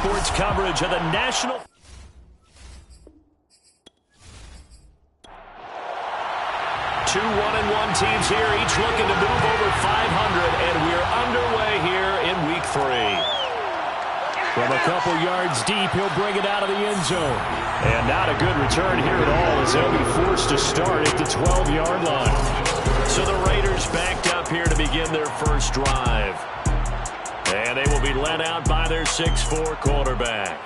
Sports coverage of the national. Two 1-1 teams here, each looking to move over 500, and we're underway here in week 3. From a couple yards deep, he'll bring it out of the end zone. And not a good return here at all, as they'll be forced to start at the 12-yard line. So the Raiders backed up here to begin their first drive. And they will be led out by their 6'4" quarterback.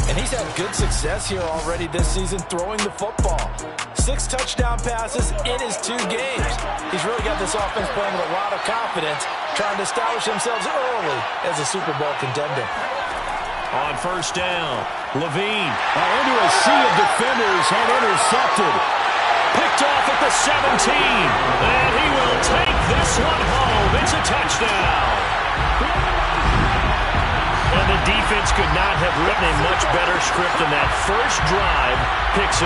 And he's had good success here already this season throwing the football. 6 touchdown passes in his 2 games. He's really got this offense playing with a lot of confidence, trying to establish themselves early as a Super Bowl contender. On first down, Levine into a sea of defenders and intercepted. Picked off at the 17. And he will take this one home. It's a touchdown. And the defense could not have written a much better script than that first drive, pick 6.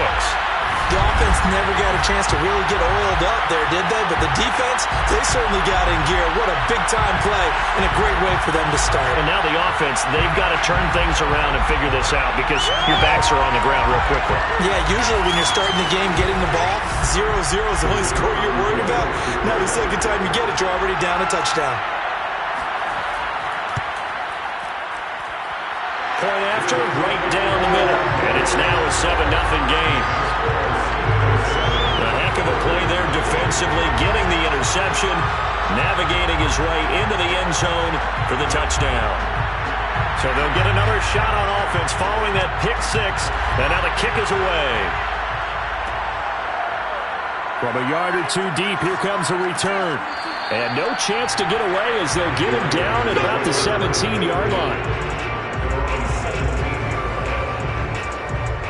The offense never got a chance to really get oiled up there, did they? But the defense, they certainly got in gear. What a big-time play and a great way for them to start. And now the offense, they've got to turn things around and figure this out because your backs are on the ground real quickly. Yeah, usually when you're starting the game, getting the ball, 0-0 is the only score you're worried about. Now the second time you get it, you're already down a touchdown. Point after, right down the middle. And it's now a 7-0 game. A heck of a play there defensively, getting the interception, navigating his way into the end zone for the touchdown. So they'll get another shot on offense following that pick 6, and now the kick is away. From a yard or 2 deep, here comes a return. And no chance to get away as they'll get him down at about the 17-yard line.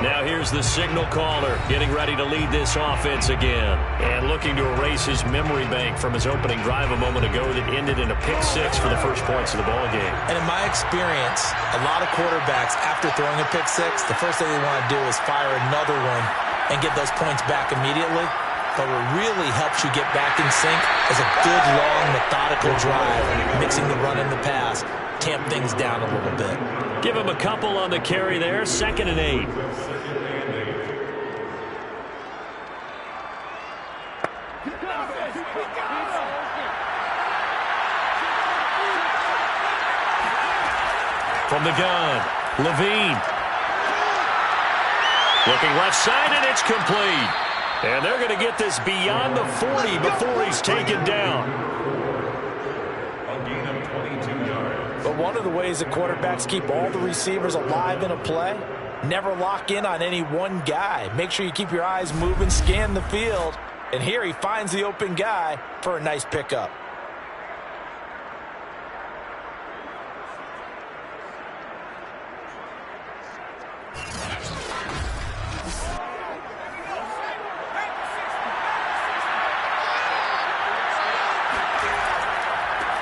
Now here's the signal caller getting ready to lead this offense again. And looking to erase his memory bank from his opening drive a moment ago that ended in a pick 6 for the first points of the ball game. And in my experience, a lot of quarterbacks, after throwing a pick 6, the first thing they want to do is fire another one and get those points back immediately. But what really helps you get back in sync is a good, long, methodical drive, mixing the run and the pass, tamp things down a little bit. Give him a couple on the carry there, 2nd and 8. From the gun, Levine. Looking left side, and it's complete. And they're going to get this beyond the 40 before he's taken down. But one of the ways that quarterbacks keep all the receivers alive in a play, never lock in on any one guy. Make sure you keep your eyes moving, scan the field. And here he finds the open guy for a nice pickup.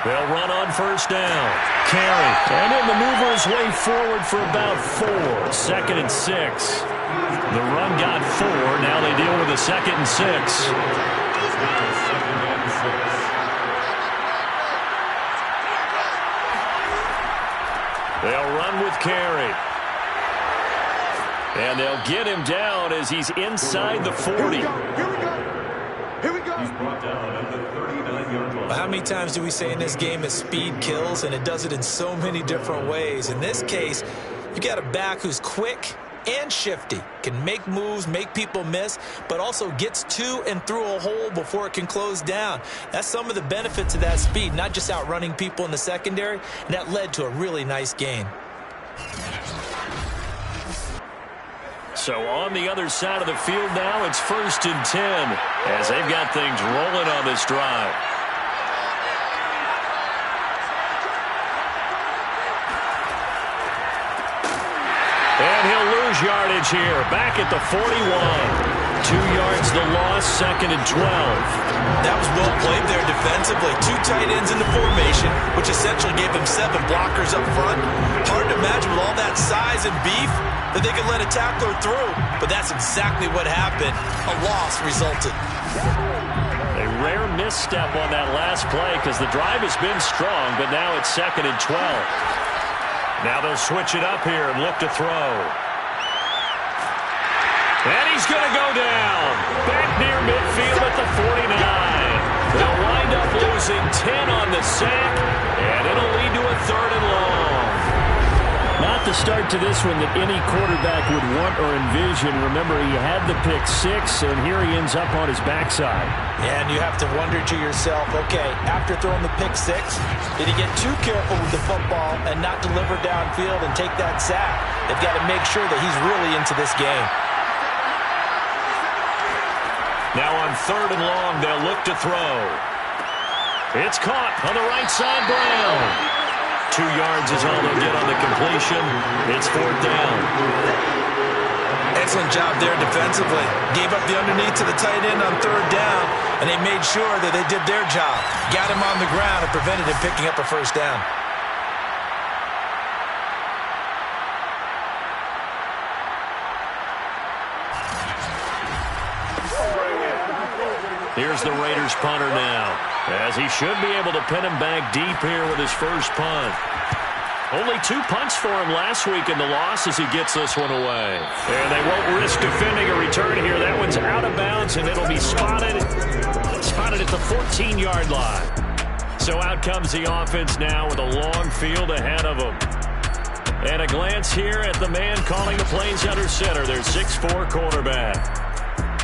They'll run on first down. Carry. And he'll maneuver his way forward for about 4. 2nd and 6. The run got 4. Now they deal with a 2nd and 6. They'll run with Carey. And they'll get him down as he's inside the 40. Here we go. He's brought down at the 39-yard line. How many times do we say in this game that speed kills, and it does it in so many different ways? In this case, you got a back who's quick and shifty, can make moves, make people miss, but also gets to and through a hole before it can close down. That's some of the benefits of that speed, not just outrunning people in the secondary, and that led to a really nice gain. So on the other side of the field now, it's 1st and 10 as they've got things rolling on this drive. And he'll lose yardage here, back at the 41. 2 yards the loss, 2nd and 12. That was well played there defensively. 2 tight ends in the formation, which essentially gave him 7 blockers up front. Hard to imagine with all that size and beef that they could let a tackler through. But that's exactly what happened. A loss resulted. A rare misstep on that last play because the drive has been strong, but now it's 2nd and 12. Now they'll switch it up here and look to throw. And he's going to go down. Back near midfield at the 49. They'll wind up losing 10 on the sack, and it'll lead to a 3rd and long. Not the start to this one that any quarterback would want or envision. Remember, he had the pick 6, and here he ends up on his backside. And you have to wonder to yourself, okay, after throwing the pick 6, did he get too careful with the football and not deliver downfield and take that sack? They've got to make sure that he's really into this game. Now on 3rd and long, they'll look to throw. It's caught on the right side, Brown. 2 yards is all they'll get on the completion. It's 4th down. Excellent job there defensively. Gave up the underneath to the tight end on 3rd down, and they made sure that they did their job. Got him on the ground and prevented him picking up a 1st down. Here's the Raiders punter now, as he should be able to pin him back deep here with his first punt. Only 2 punts for him last week in the loss as he gets this one away. And they won't risk defending a return here. That one's out of bounds, and it'll be spotted at the 14-yard line. So out comes the offense now with a long field ahead of them. And a glance here at the man calling the plays under center, their 6'4" quarterback.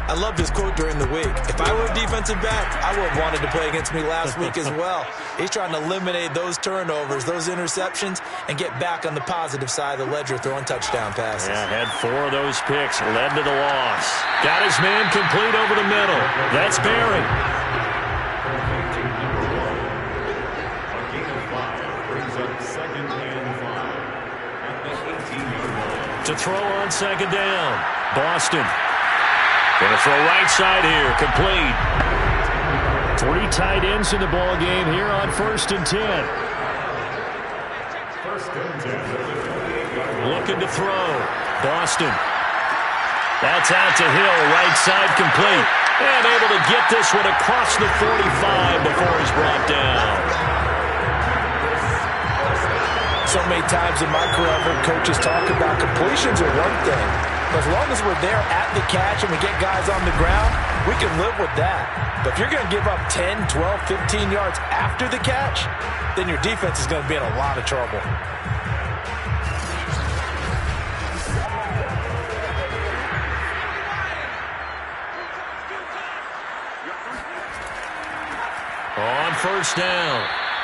I love this quote during the week. If I were a defensive back, I would have wanted to play against me last week as well. He's trying to eliminate those turnovers, those interceptions, and get back on the positive side of the ledger throwing touchdown passes. Yeah, had 4 of those picks, led to the loss. Got his man complete over the middle. That's Barry. A gain of 5 brings up 2nd and 5 at the 18-yard line. To throw on 2nd down, Boston. Going to throw right side here, complete. 3 tight ends in the ball game here on 1st and 10. 1st and 10. Looking to throw, Boston. That's out to Hill, right side complete. And able to get this one across the 45 before he's brought down. So many times in my career, I've heard coaches talk about completions are one thing. But as long as we're there at the catch and we get guys on the ground, we can live with that. But if you're going to give up 10, 12, 15 yards after the catch, then your defense is going to be in a lot of trouble. On 1st down,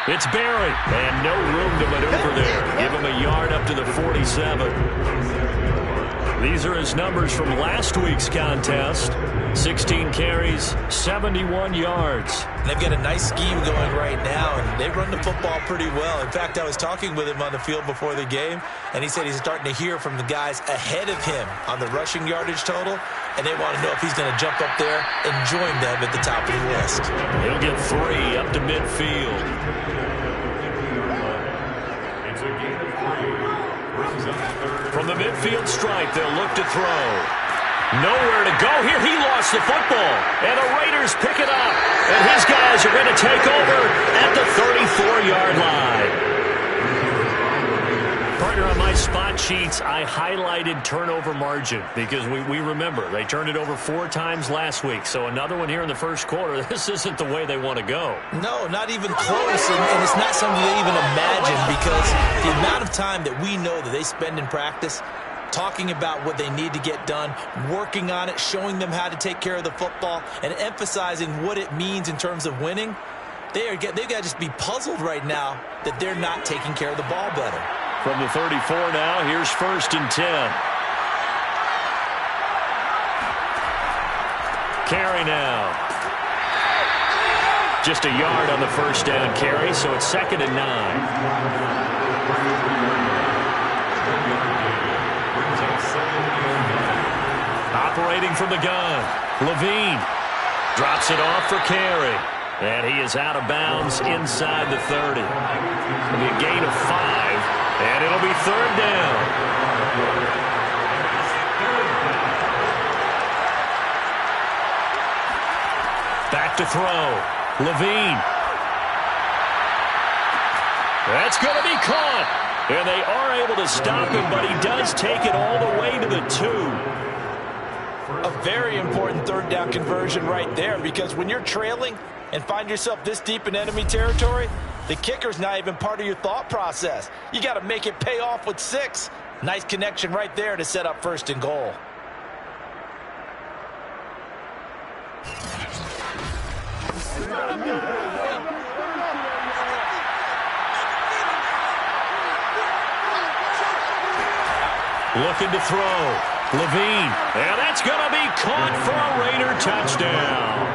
it's Barry. And no room to maneuver there. Give him a yard up to the 47. These are his numbers from last week's contest. 16 carries, 71 yards. They've got a nice scheme going right now, and they run the football pretty well. In fact, I was talking with him on the field before the game, and he said he's starting to hear from the guys ahead of him on the rushing yardage total, and they want to know if he's going to jump up there and join them at the top of the list. He'll get 3 up to midfield. It's a gain of 3. Brings up 3rd. From the midfield stripe, they'll look to throw. Nowhere to go here. He lost the football. And the Raiders pick it up. And his guys are going to take over at the 34-yard line. Partner, on my spot sheets, I highlighted turnover margin because we remember they turned it over 4 times last week. So another one here in the first quarter. This isn't the way they want to go. No, not even close. And it's not something they even imagine because the amount of time that we know that they spend in practice talking about what they need to get done, working on it, showing them how to take care of the football, and emphasizing what it means in terms of winning, they've got to just be puzzled right now that they're not taking care of the ball better. From the 34 now, here's 1st and 10. Carry now. Just a yard on the 1st down carry, so it's 2nd and 9. Operating from the gun, Levine drops it off for carry. And he is out of bounds inside the 30. It'll be a gain of 5, and it'll be 3rd down. Back to throw, Levine. That's going to be caught. And they are able to stop him, but he does take it all the way to the 2. A very important third down conversion right there, because when you're trailing and find yourself this deep in enemy territory, the kicker's not even part of your thought process. You got to make it pay off with 6. Nice connection right there to set up 1st and goal. Looking to throw. Levine. And that's going to be caught for a Raider touchdown.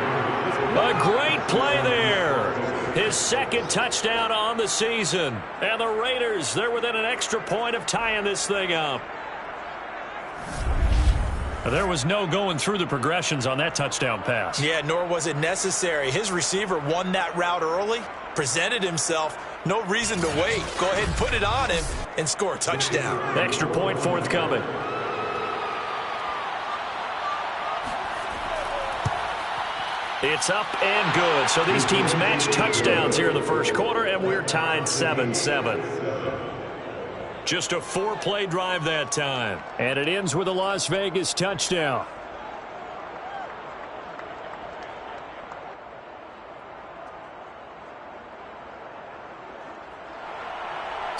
A great play there. His 2nd touchdown on the season. And the Raiders, they're within an extra point of tying this thing up. There was no going through the progressions on that touchdown pass. Yeah, nor was it necessary. His receiver won that route early, presented himself. No reason to wait. Go ahead and put it on him and score a touchdown. Extra point forthcoming. It's up and good. So these teams match touchdowns here in the first quarter, and we're tied 7-7. Just a 4-play drive that time. And it ends with a Las Vegas touchdown.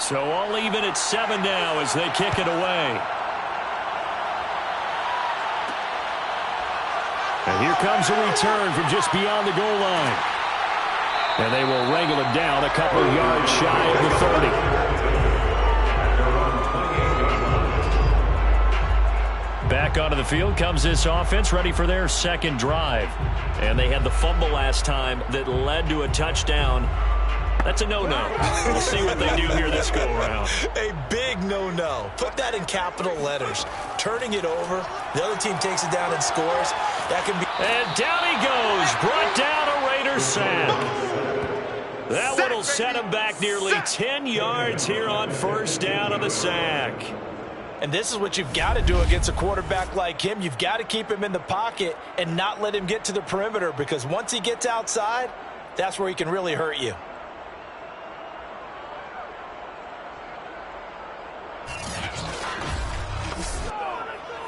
So all even at 7 now as they kick it away. And here comes a return from just beyond the goal line. And they will wrangle it down a couple of yards shy of the 30. Back onto the field comes this offense, ready for their 2nd drive. And they had the fumble last time that led to a touchdown. That's a no-no. We'll see what they do here this go-around. A big no-no. Put that in capital letters. Turning it over, the other team takes it down and scores. That can be. And down he goes. Brought down a Raider sack. That one will set him back nearly 10 yards here on 1st down on the sack. And this is what you've got to do against a quarterback like him. You've got to keep him in the pocket and not let him get to the perimeter, because once he gets outside, that's where he can really hurt you.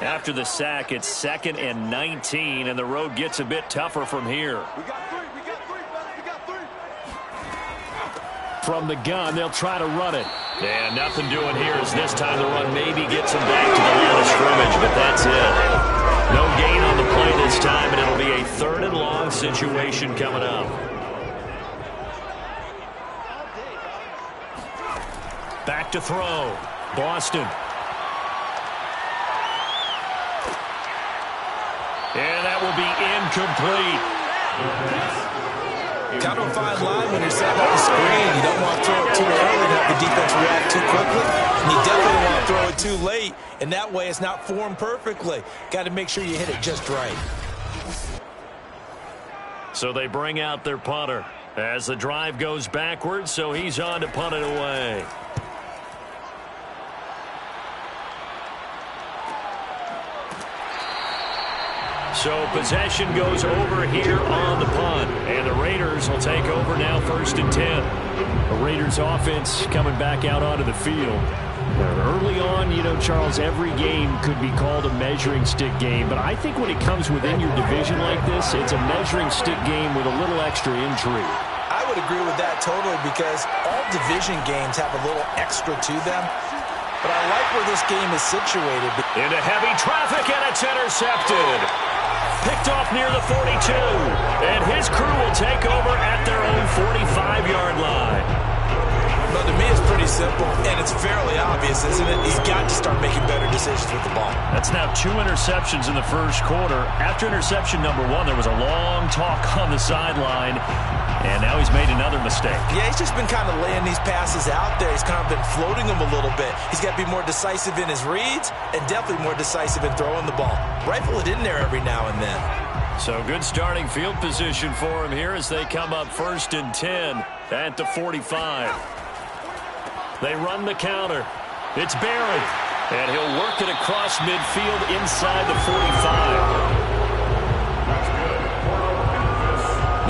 After the sack, it's 2nd and 19, and the road gets a bit tougher from here. We got 3. From the gun, they'll try to run it. And nothing doing here as this time the run maybe gets him back to the line of scrimmage, but that's it. No gain on the play this time, and it'll be a 3rd and long situation coming up. Back to throw. Boston. And that will be incomplete. Kind of a fine line when you're setting up the screen. You don't want to throw it too early and have the defense react too quickly. And you definitely don't want to throw it too late. And that way it's not formed perfectly. Got to make sure you hit it just right. So they bring out their punter as the drive goes backwards, so he's on to punt it away. So possession goes over here on the punt. And the Raiders will take over now 1st and 10. The Raiders offense coming back out onto the field. Early on, you know, Charles, every game could be called a measuring stick game. But I think when it comes within your division like this, it's a measuring stick game with a little extra intrigue. I would agree with that totally, because all division games have a little extra to them. But I like where this game is situated. Into heavy traffic, and it's intercepted. Picked off near the 42. And his crew will take over at their own 45-yard line. But to me, it's pretty simple, and it's fairly obvious, isn't it? He's got to start making better decisions with the ball. That's now 2 interceptions in the first quarter. After interception number 1, there was a long talk on the sideline, and now he's made another mistake. Yeah, he's just been kind of laying these passes out there. He's kind of been floating them a little bit. He's got to be more decisive in his reads and definitely more decisive in throwing the ball. Rifle it in there every now and then. So good starting field position for him here as they come up 1st and 10 at the 45. They run the counter. It's Barry. And he'll work it across midfield inside the 45.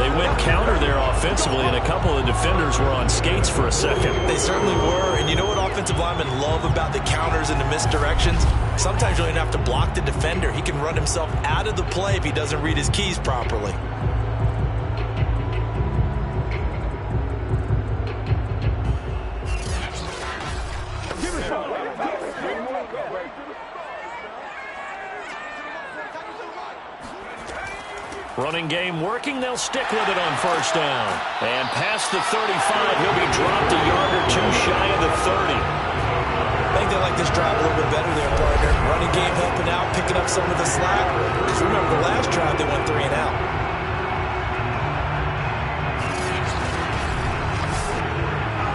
They went counter there offensively, and a couple of defenders were on skates for a second. They certainly were, and you know what offensive linemen love about the counters and the misdirections? Sometimes you don't even have to block the defender. He can run himself out of the play if he doesn't read his keys properly. Running game working. They'll stick with it on first down. And past the 35, he'll be dropped a yard or two shy of the 30. I think they like this drive a little bit better there, partner. Running game helping out, picking up some of the slack. Because remember, the last drive they went 3 and out.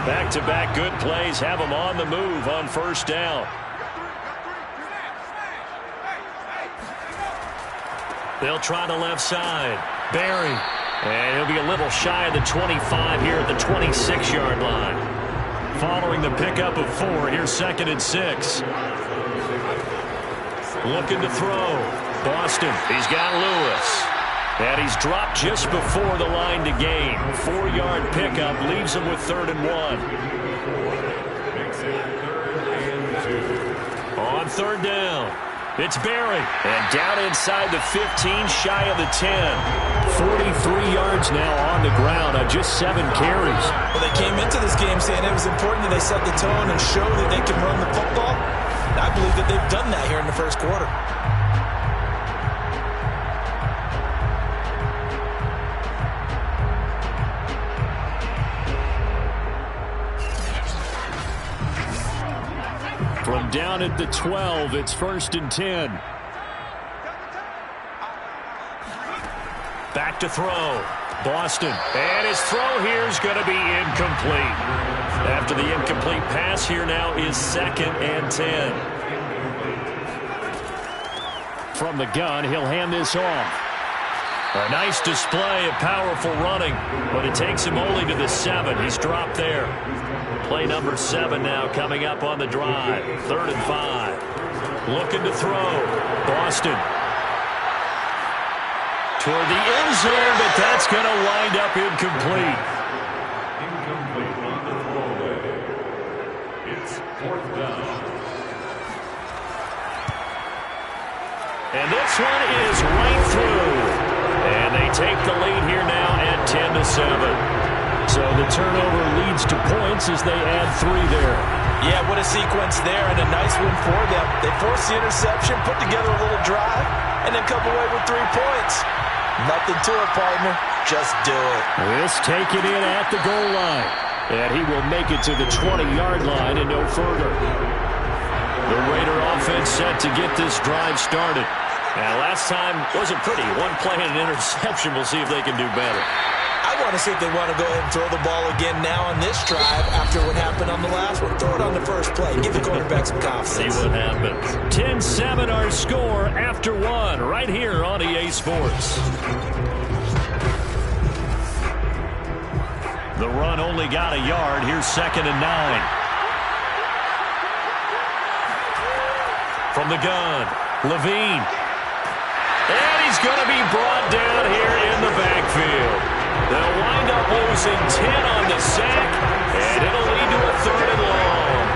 Back-to-back good plays have them on the move on first down. They'll try the left side. Barry. And he'll be a little shy of the 25 here at the 26-yard line. Following the pickup of 4, here's 2nd and 6. Looking to throw. Boston. He's got Lewis. And he's dropped just before the line to gain. 4-yard pickup leaves him with 3rd and 1. On 3rd down. It's Barry. And down inside the 15, shy of the 10. 43 yards now on the ground on just 7 carries. Well, they came into this game saying it was important that they set the tone and show that they can run the football. And I believe that they've done that here in the first quarter. From down at the 12, it's 1st and 10. Back to throw. Boston. And his throw here is going to be incomplete. After the incomplete pass, here now is 2nd and 10. From the gun, he'll hand this off. A nice display of powerful running, but it takes him only to the 7. He's dropped there. Play number 7 now coming up on the drive. 3rd and 5. Looking to throw. Boston. Toward the end zone, but that's going to wind up incomplete. Incomplete on the throwaway. It's 4th down. And this one is right through. And they take the lead here now at 10-7. So the turnover leads to points as they add 3 there. Yeah, what a sequence there, and a nice win for them. They forced the interception, put together a little drive, and then come away with 3 points. Nothing to it, partner. Just do it. This taken in at the goal line. And he will make it to the 20-yard line and no further. The Raider offense set to get this drive started. Now, last time wasn't pretty. 1 play and an interception. We'll see if they can do better. I want to see if they want to go ahead and throw the ball again now on this drive after what happened on the last one. Throw it on the first play. Give the quarterback some confidence. See what happens. 10-7 our score after 1 right here on EA Sports. The run only got a yard. Here's 2nd and 9. From the gun, Levine. And he's going to be brought down here in the backfield. They'll wind up losing 10 on the sack, and it'll lead to a 3rd and long.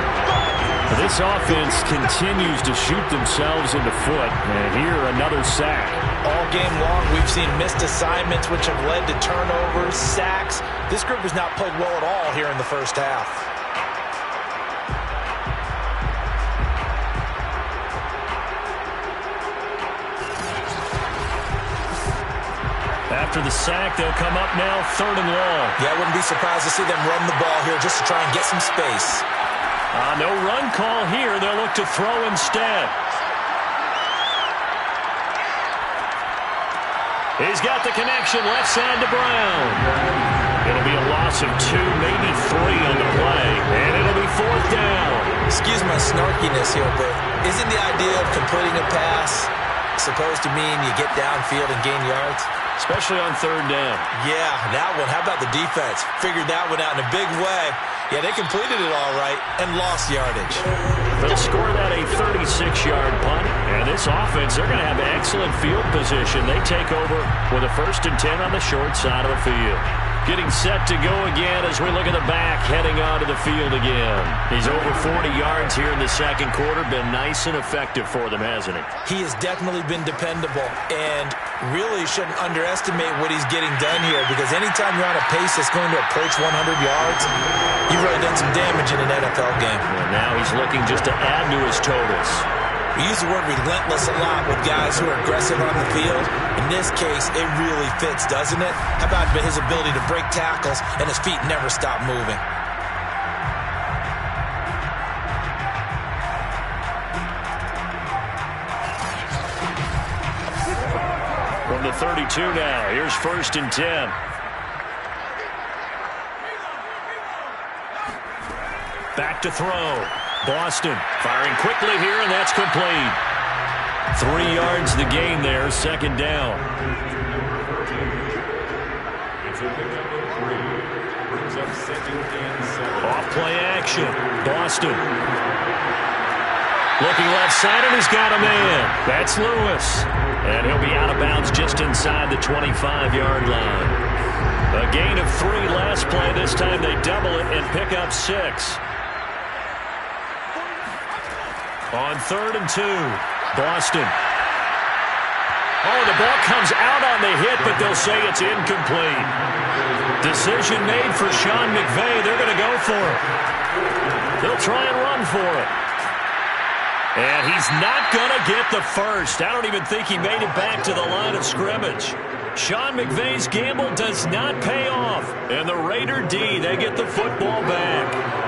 This offense continues to shoot themselves in the foot, and here another sack. All game long, we've seen missed assignments, which have led to turnovers, sacks. This group has not played well at all here in the first half. After the sack, they'll come up now 3rd and long. Yeah, I wouldn't be surprised to see them run the ball here just to try and get some space. No run call here. They'll look to throw instead. He's got the connection left side to Brown. It'll be a loss of 2, maybe 3 on the play, and it'll be 4th down. Excuse my snarkiness here, but isn't the idea of completing a pass supposed to mean you get downfield and gain yards? Especially on 3rd down. Yeah, that one. How about the defense? Figured that one out in a big way. Yeah, they completed it all right and lost yardage. They'll score that a 36-yard punt. And this offense, they're going to have excellent field position. They take over with a 1st and 10 on the short side of the field. Getting set to go again as we look at the back, heading onto the field again. He's over 40 yards here in the second quarter. Been nice and effective for them, hasn't he? He has definitely been dependable, and really shouldn't underestimate what he's getting done here, because anytime you're on a pace that's going to approach 100 yards, you've really done some damage in an NFL game. And now he's looking just to add to his totals. We use the word relentless a lot with guys who are aggressive on the field. In this case, it really fits, doesn't it? How about his ability to break tackles and his feet never stop moving? From the 32 now, here's 1st and 10. Back to throw. Boston firing quickly here, and that's complete. 3 yards the gain there, 2nd down. It's a pickup of 3. Brings up 2nd and 7. Off play action. Boston. Looking left side, and he's got a man. That's Lewis. And he'll be out of bounds just inside the 25-yard line. A gain of 3 last play. This time they double it and pick up 6. On 3rd and 2, Boston. Oh, the ball comes out on the hit, but they'll say it's incomplete. Decision made for Sean McVay. They're going to go for it. They'll try and run for it. And he's not going to get the first. I don't even think he made it back to the line of scrimmage. Sean McVay's gamble does not pay off. And the Raider D, they get the football back.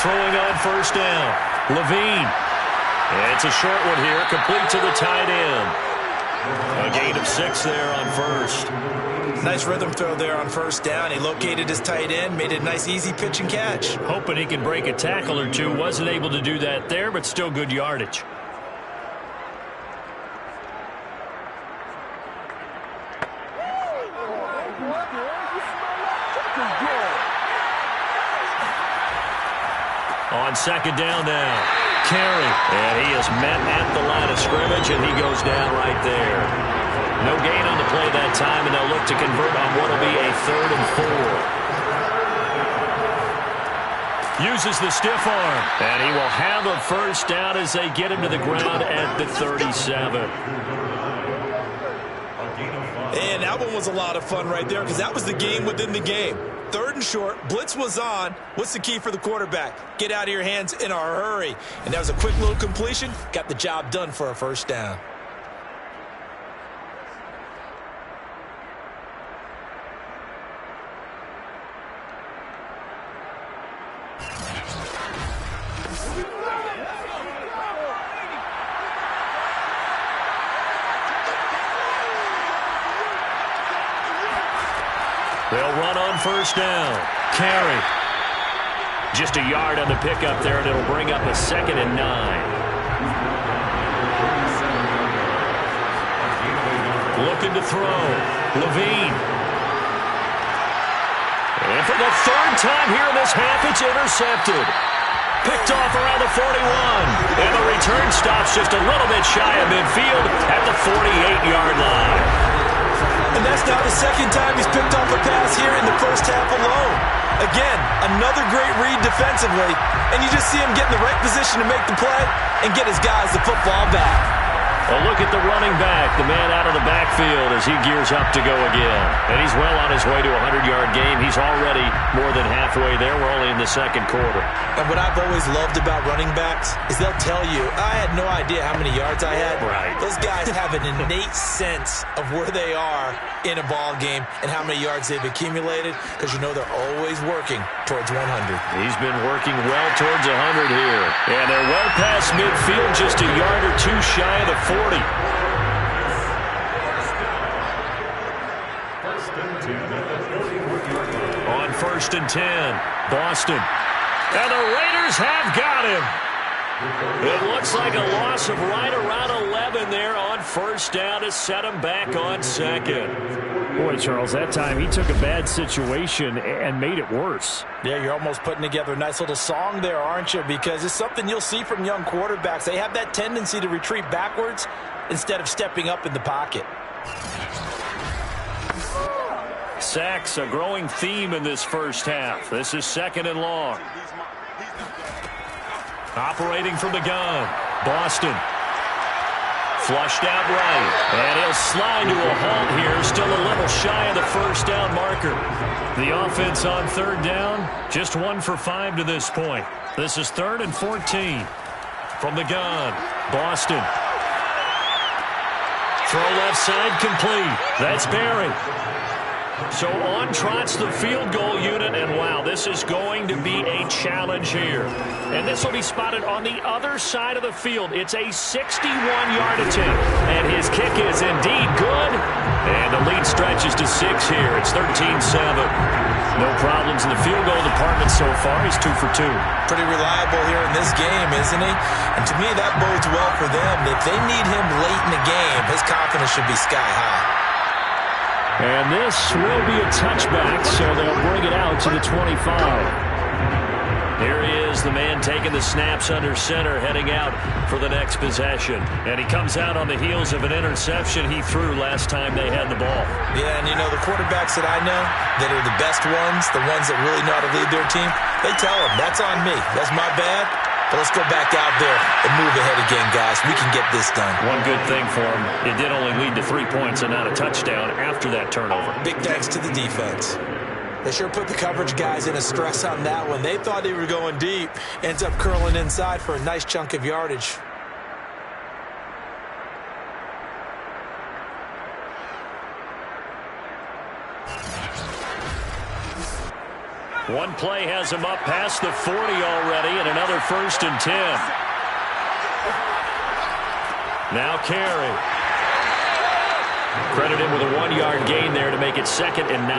Throwing on 1st down. Levine. And it's a short one here, complete to the tight end. A gain of 6 there on 1st. Nice rhythm throw there on 1st down. He located his tight end, made it a nice easy pitch and catch. Hoping he can break a tackle or two. Wasn't able to do that there, but still good yardage. On 2nd down now, Carey. And he is met at the line of scrimmage, and he goes down right there. No gain on the play that time, and they'll look to convert on what will be a 3rd and 4. Uses the stiff arm, and he will have a 1st down as they get him to the ground at the 37. And that one was a lot of fun right there, because that was the game within the game. 3rd and short, blitz was on. What's the key for the quarterback? Get out of your hands in a hurry. And that was a quick little completion. Got the job done for a 1st down. They'll run on 1st down. Carey. Just a yard on the pickup there, and it'll bring up a 2nd and 9. Looking to throw. Levine. And for the 3rd time here in this half, it's intercepted. Picked off around the 41. And the return stops just a little bit shy of midfield at the 48-yard line. And that's now the 2nd time he's picked off a pass here in the 1st half alone. Again, another great read defensively, and you just see him get in the right position to make the play and get his guys the football back. A look at the running back, the man out of the backfield as he gears up to go again. And he's well on his way to a 100-yard game. He's already more than halfway there. We're only in the 2nd quarter. And what I've always loved about running backs is they'll tell you, I had no idea how many yards I had. Right. Those guys have an innate sense of where they are in a ball game and how many yards they've accumulated, because you know they're always working towards 100. He's been working well towards 100 here. And they're well past midfield, just a yard or two shy of the 40. On 1st and 10, Boston. And the Raiders have got him. It looks like a loss of right around 11 there on first down to set him back on second. Boy, Charles, that time he took a bad situation and made it worse. Yeah, you're almost putting together a nice little song there, aren't you? Because it's something you'll see from young quarterbacks. They have that tendency to retreat backwards instead of stepping up in the pocket. Sacks, a growing theme in this first half. This is 2nd and long. Operating from the gun, Boston. Flushed out right, and he'll slide to a halt here, still a little shy of the first down marker. The offense on 3rd down, just 1 for 5 to this point. This is 3rd and 14. From the gun, Boston. Throw left side complete. That's Barry. So on trots the field goal unit, and wow, this is going to be a challenge here. And this will be spotted on the other side of the field. It's a 61-yard attempt, and his kick is indeed good. And the lead stretches to 6 here. It's 13-7. No problems in the field goal department so far. He's 2 for 2. Pretty reliable here in this game, isn't he? And to me, that bodes well for them. If they need him late in the game, his confidence should be sky high. And this will be a touchback, so they'll bring it out to the 25. Here he is, the man taking the snaps under center, heading out for the next possession. And he comes out on the heels of an interception he threw last time they had the ball. Yeah, and you know, the quarterbacks that I know that are the best ones, the ones that really know how to lead their team, they tell them, that's on me. That's my bad. But let's go back out there and move ahead again, guys. We can get this done. One good thing for him, it did only lead to 3 points and not a touchdown after that turnover. Big thanks to the defense. They sure put the coverage guys in a stress on that one. They thought they were going deep. Ends up curling inside for a nice chunk of yardage. One play has him up past the 40 already, and another 1st and 10. Now Carey. Credit him with a 1-yard gain there to make it 2nd and 9.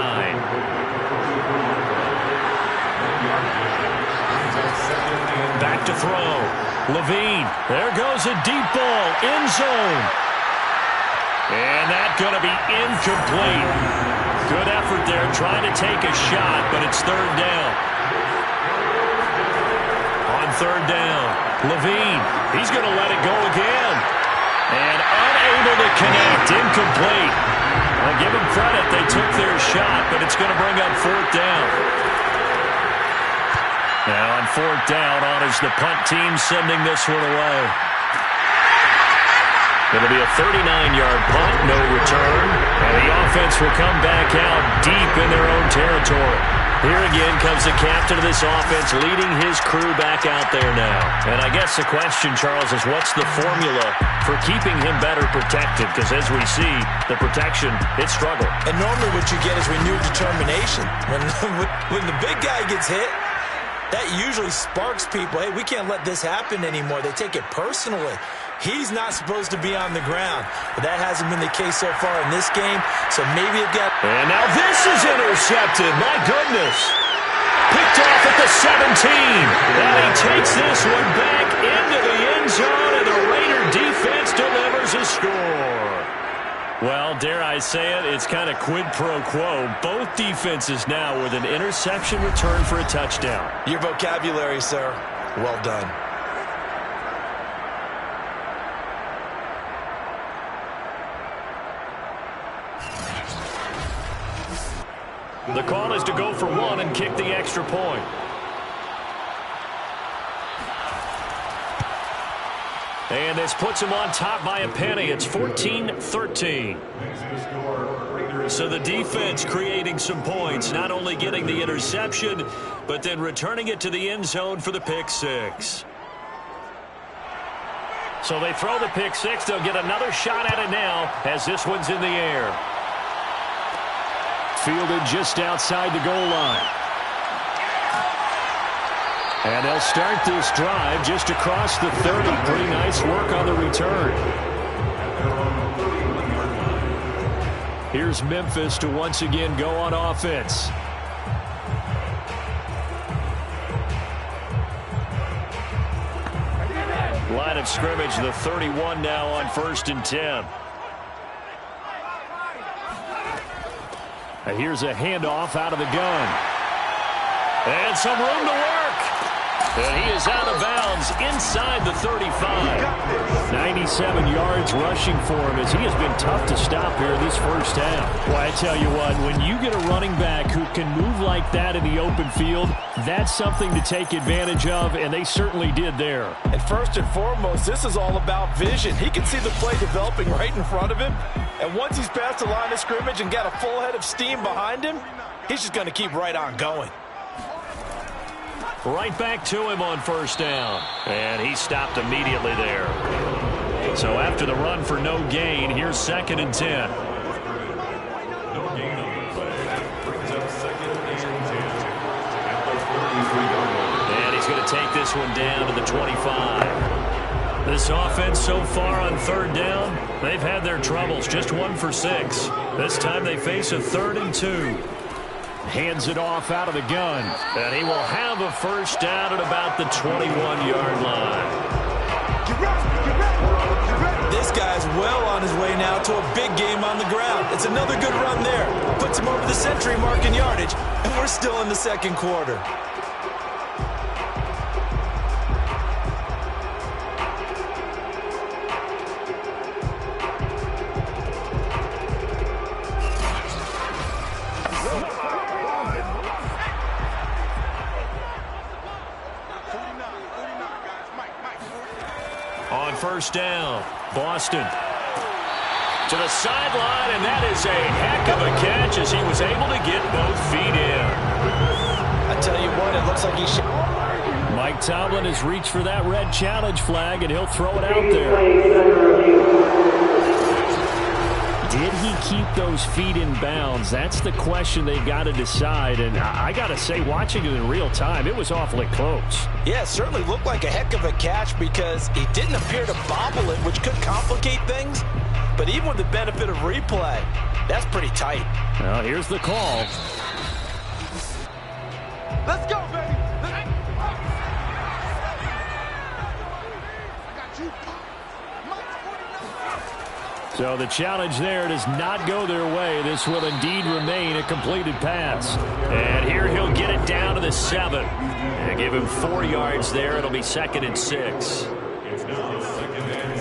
Back to throw. Levine. There goes a deep ball. End zone. And that's going to be incomplete. Good effort there, trying to take a shot, but it's 3rd down. On 3rd down, Levine. He's going to let it go again. And unable to connect, incomplete. I'll give them credit, they took their shot, but it's going to bring up 4th down. Now on 4th down, honors the punt team sending this one away. It'll be a 39-yard punt, no return, and the offense will come back out deep in their own territory. Here again comes the captain of this offense, leading his crew back out there now. And I guess the question, Charles, is what's the formula for keeping him better protected? Because as we see, the protection, it struggled. And normally what you get is renewed determination. When the big guy gets hit, that usually sparks people. Hey, we can't let this happen anymore. They take it personally. He's not supposed to be on the ground. But that hasn't been the case so far in this game. So maybe it got... And now this is intercepted. My goodness. Picked off at the 17. And he takes this one back into the end zone. And the Raider defense delivers a score. Well, dare I say it, it's kind of quid pro quo. Both defenses now with an interception return for a touchdown. Your vocabulary, sir. Well done. The call is to go for 1 and kick the extra point. And this puts him on top by a penny. It's 14-13. So the defense creating some points, not only getting the interception, but then returning it to the end zone for the pick 6. So they throw the pick 6. They'll get another shot at it now as this one's in the air. Fielded just outside the goal line. And they'll start this drive just across the 30. Pretty nice work on the return. Here's Memphis to once again go on offense. line of scrimmage, the 31 now on 1st and 10. And here's a handoff out of the gun. And some room to work. And he is out of bounds inside the 35. 97 yards rushing for him as he has been tough to stop here this first half. Well, I tell you what, when you get a running back who can move like that in the open field, that's something to take advantage of, and they certainly did there. And first and foremost, this is all about vision. He can see the play developing right in front of him, and once he's past the line of scrimmage and got a full head of steam behind him, he's just going to keep right on going. Right back to him on 1st down. And he stopped immediately there. So after the run for no gain, here's 2nd and 10. No gain on the play. Brings up 2nd and 10 at the 43-yard line. And he's going to take this one down to the 25. This offense so far on 3rd down, they've had their troubles. Just 1 for 6. This time they face a 3rd and 2. Hands it off out of the gun. And he will have a 1st down at about the 21-yard line. This guy's well on his way now to a big game on the ground. It's another good run there. Puts him over the century mark in yardage, and we're still in the 2nd quarter. On 1st down, Boston to the sideline, and that is a heck of a catch as he was able to get both feet in. I tell you what, it looks like he should. Mike Tomlin has reached for that red challenge flag, and he'll throw it out there. Did he keep those feet in bounds? That's the question they've got to decide. And I got to say, watching it in real time, it was awfully close. Yeah, it certainly looked like a heck of a catch because he didn't appear to bobble it, which could complicate things. But even with the benefit of replay, that's pretty tight. Well, here's the call. Let's go, baby. So the challenge there does not go their way. This will indeed remain a completed pass. And here he'll get it down to the 7. And give him 4 yards there. It'll be 2nd and 6. It's now 2nd and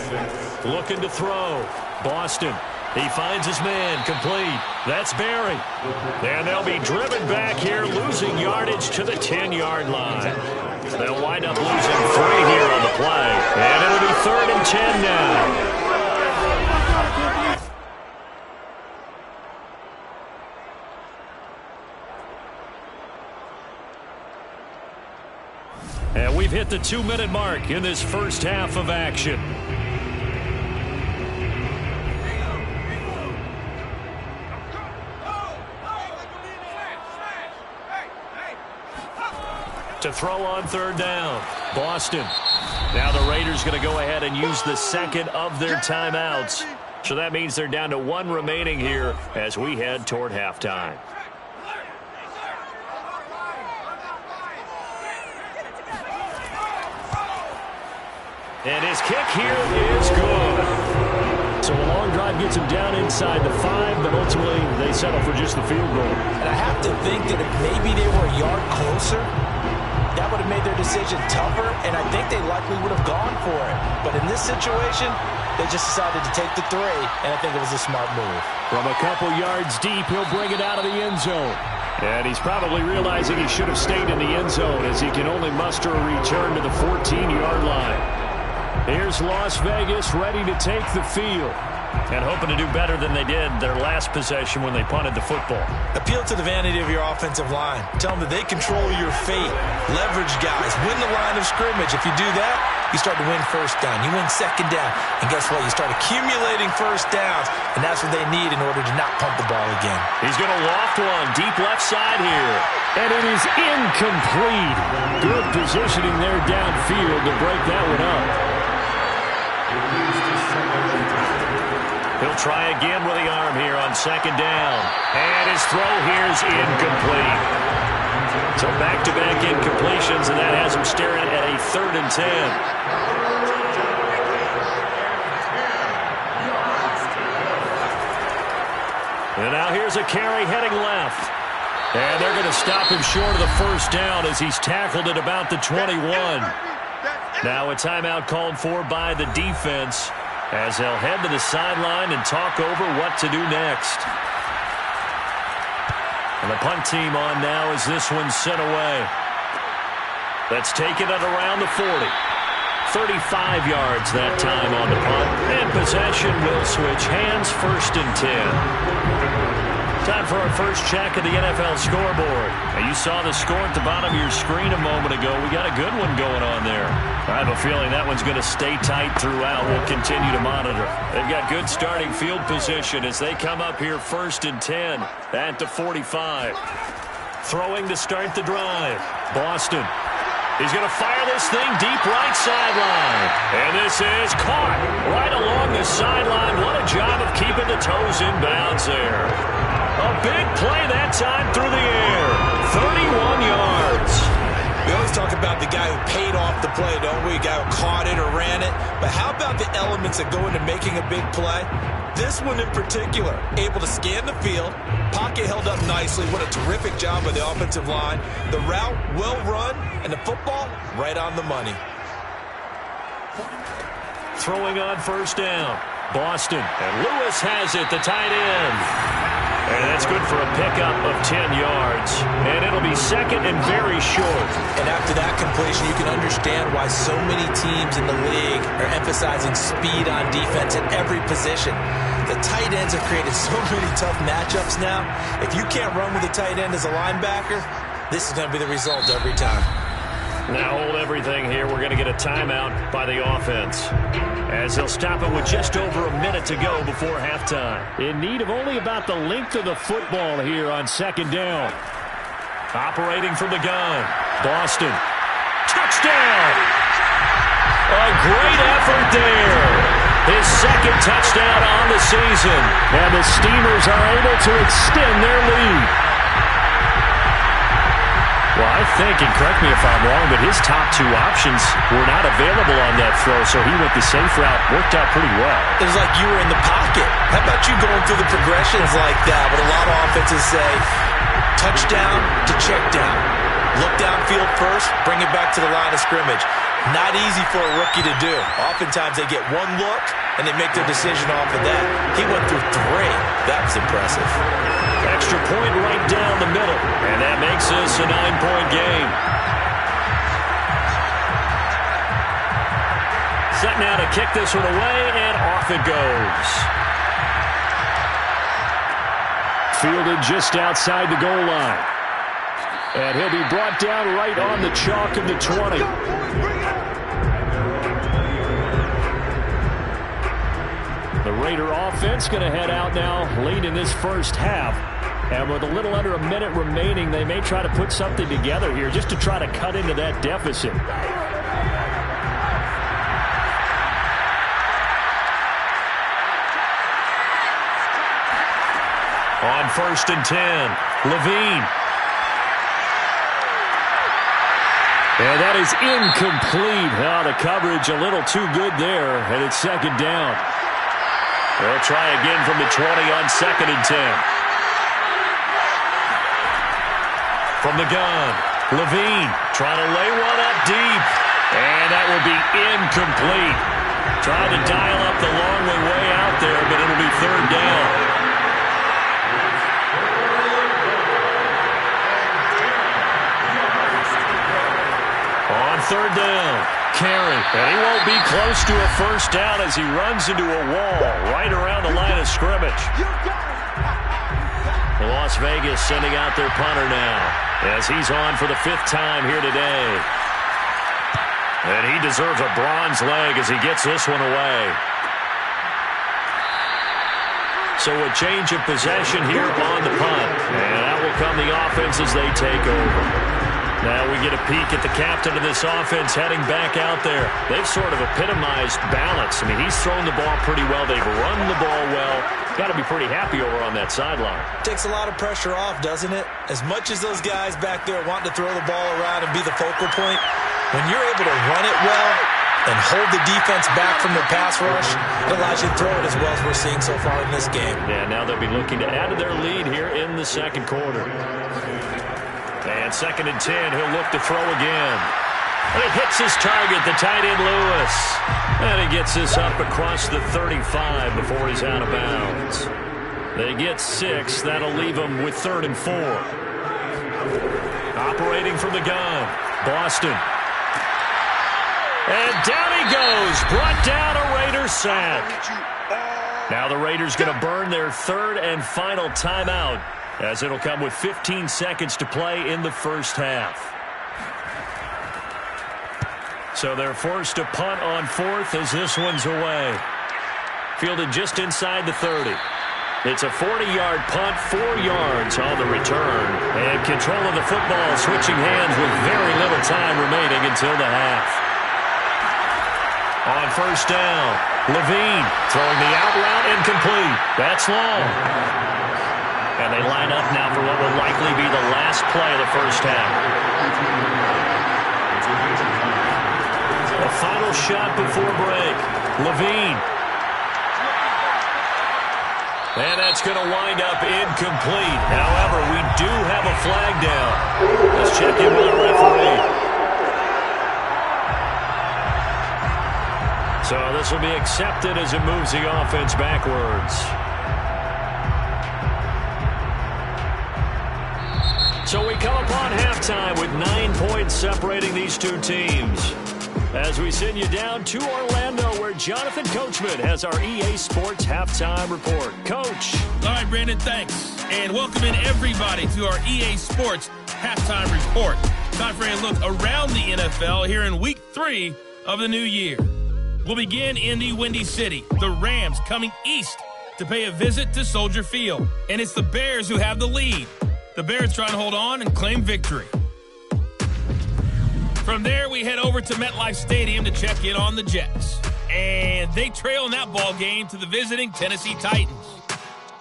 6. Looking to throw. Boston. He finds his man. Complete. That's Barry. And they'll be driven back here, losing yardage to the 10-yard line. They'll wind up losing 3 here on the play. And it'll be 3rd and 10 now. And we've hit the 2-minute mark in this first half of action. To throw on 3rd down, Boston. Now the Raiders going to go ahead and use the 2nd of their timeouts. So that means they're down to 1 remaining here as we head toward halftime. And his kick here is good. So a long drive gets him down inside the 5, but ultimately they settle for just the field goal. And I have to think that if maybe they were a yard closer, that would have made their decision tougher, and I think they likely would have gone for it. But in this situation, they just decided to take the 3, and I think it was a smart move. From a couple yards deep, he'll bring it out of the end zone. And he's probably realizing he should have stayed in the end zone as he can only muster a return to the 14-yard line. Here's Las Vegas ready to take the field. And hoping to do better than they did their last possession when they punted the football. Appeal to the vanity of your offensive line. Tell them that they control your fate. Leverage guys. Win the line of scrimmage. If you do that, you start to win 1st down. You win 2nd down. And guess what? You start accumulating 1st downs. And that's what they need in order to not punt the ball again. He's going to loft one deep left side here. And it is incomplete. Good positioning there downfield to break that one up. He'll try again with the arm here on 2nd down. And his throw here is incomplete. So back-to-back incompletions, and that has him staring at a 3rd and 10. And now here's a carry heading left. And they're going to stop him short of the first down as he's tackled at about the 21. Now a timeout called for by the defense as they'll head to the sideline and talk over what to do next. And the punt team on now as this one's sent away. Let's take it at around the 40. 35 yards that time on the punt. And possession will switch hands, 1st and 10. Time for our first check of the NFL scoreboard. Now, you saw the score at the bottom of your screen a moment ago. We got a good one going on there. I have a feeling that one's going to stay tight throughout. We'll continue to monitor. They've got good starting field position as they come up here 1st and 10 at the 45. Throwing to start the drive. Boston. He's going to fire this thing deep right sideline. And this is caught right along the sideline. What a job of keeping the toes in bounds there. A big play that time through the air. 31 yards. We always talk about the guy who paid off the play, don't we? A guy who caught it or ran it. But how about the elements that go into making a big play? This one in particular, able to scan the field, pocket held up nicely. What a terrific job by the offensive line. The route, well run, and the football, right on the money. Throwing on 1st down. Boston. And Lewis has it, the tight end. And that's good for a pickup of 10 yards. And it'll be 2nd and very short. And after that completion, you can understand why so many teams in the league are emphasizing speed on defense at every position. The tight ends have created so many tough matchups now. If you can't run with a tight end as a linebacker, this is going to be the result every time. Now hold everything here. We're going to get a timeout by the offense as they'll stop it with just over a minute to go before halftime. In need of only about the length of the football here on 2nd down. Operating from the gun. Boston. Touchdown! A great effort there. His 2nd touchdown on the season. And the Steamers are able to extend their lead. Well, I think, and correct me if I'm wrong, but his top 2 options were not available on that throw, so he went the safe route. Worked out pretty well. It was like you were in the pocket. How about you going through the progressions like that? But a lot of offenses say touchdown to check down. Look downfield first, bring it back to the line of scrimmage. Not easy for a rookie to do. Oftentimes they get one look, and they make their decision off of that. He went through 3. That was impressive. Extra point right down the middle, and that makes this a 9-point game. Set now to kick this one away, and off it goes. Fielded just outside the goal line. And he'll be brought down right on the chalk of the 20. The Raider offense going to head out now late in this first half. And with a little under a minute remaining, they may try to put something together here just to try to cut into that deficit. On 1st and 10, Levine. And that is incomplete. Oh, the coverage a little too good there, and it's 2nd down. They'll try again from the 20 on 2nd and 10. From the gun, Levine trying to lay one up deep. And that will be incomplete. Trying to dial up the long way out there, but it'll be 3rd down. On 3rd down, carry. And he won't be close to a first down as he runs into a wall right around the line of scrimmage. Las Vegas sending out their punter now as he's on for the 5th time here today. And he deserves a bronze leg as he gets this one away. So a change of possession here on the punt. And that will come the offense as they take over. Now we get a peek at the captain of this offense heading back out there. They've sort of epitomized balance. I mean, he's thrown the ball pretty well. They've run the ball well. Got to be pretty happy over on that sideline. Takes a lot of pressure off, doesn't it? As much as those guys back there want to throw the ball around and be the focal point, when you're able to run it well, and hold the defense back from the pass rush. It allows you to throw it as well as we're seeing so far in this game. Yeah, now they'll be looking to add to their lead here in the second quarter. And 2nd and 10, he'll look to throw again. And he hits his target, the tight end Lewis. And he gets this up across the 35 before he's out of bounds. They get 6. That'll leave them with 3rd and 4. Operating from the gun, Boston. And down he goes. Brought down, a Raiders sack. Now the Raiders going to burn their 3rd and final timeout, as it'll come with 15 seconds to play in the first half. So they're forced to punt on 4th as this one's away. Fielded just inside the 30. It's a 40-yard punt, 4 yards on the return. And control of the football switching hands with very little time remaining until the half. On 1st down, Levine throwing the out route incomplete. That's long. And they line up now for what will likely be the last play of the first half. A final shot before break. Levine. And that's going to wind up incomplete. However, we do have a flag down. Let's check in with the referee. So this will be accepted as it moves the offense backwards. So we come upon halftime with 9 points separating these two teams. As we send you down to Orlando, where Jonathan Coachman has our EA Sports Halftime Report. Coach. All right, Brandon, thanks. And welcome in everybody to our EA Sports Halftime Report. Time for a look around the NFL here in Week 3 of the new year. We'll begin in the Windy City. The Rams coming east to pay a visit to Soldier Field. And it's the Bears who have the lead. The Bears trying to hold on and claim victory. From there, we head over to MetLife Stadium to check in on the Jets. And they trail in that ball game to the visiting Tennessee Titans.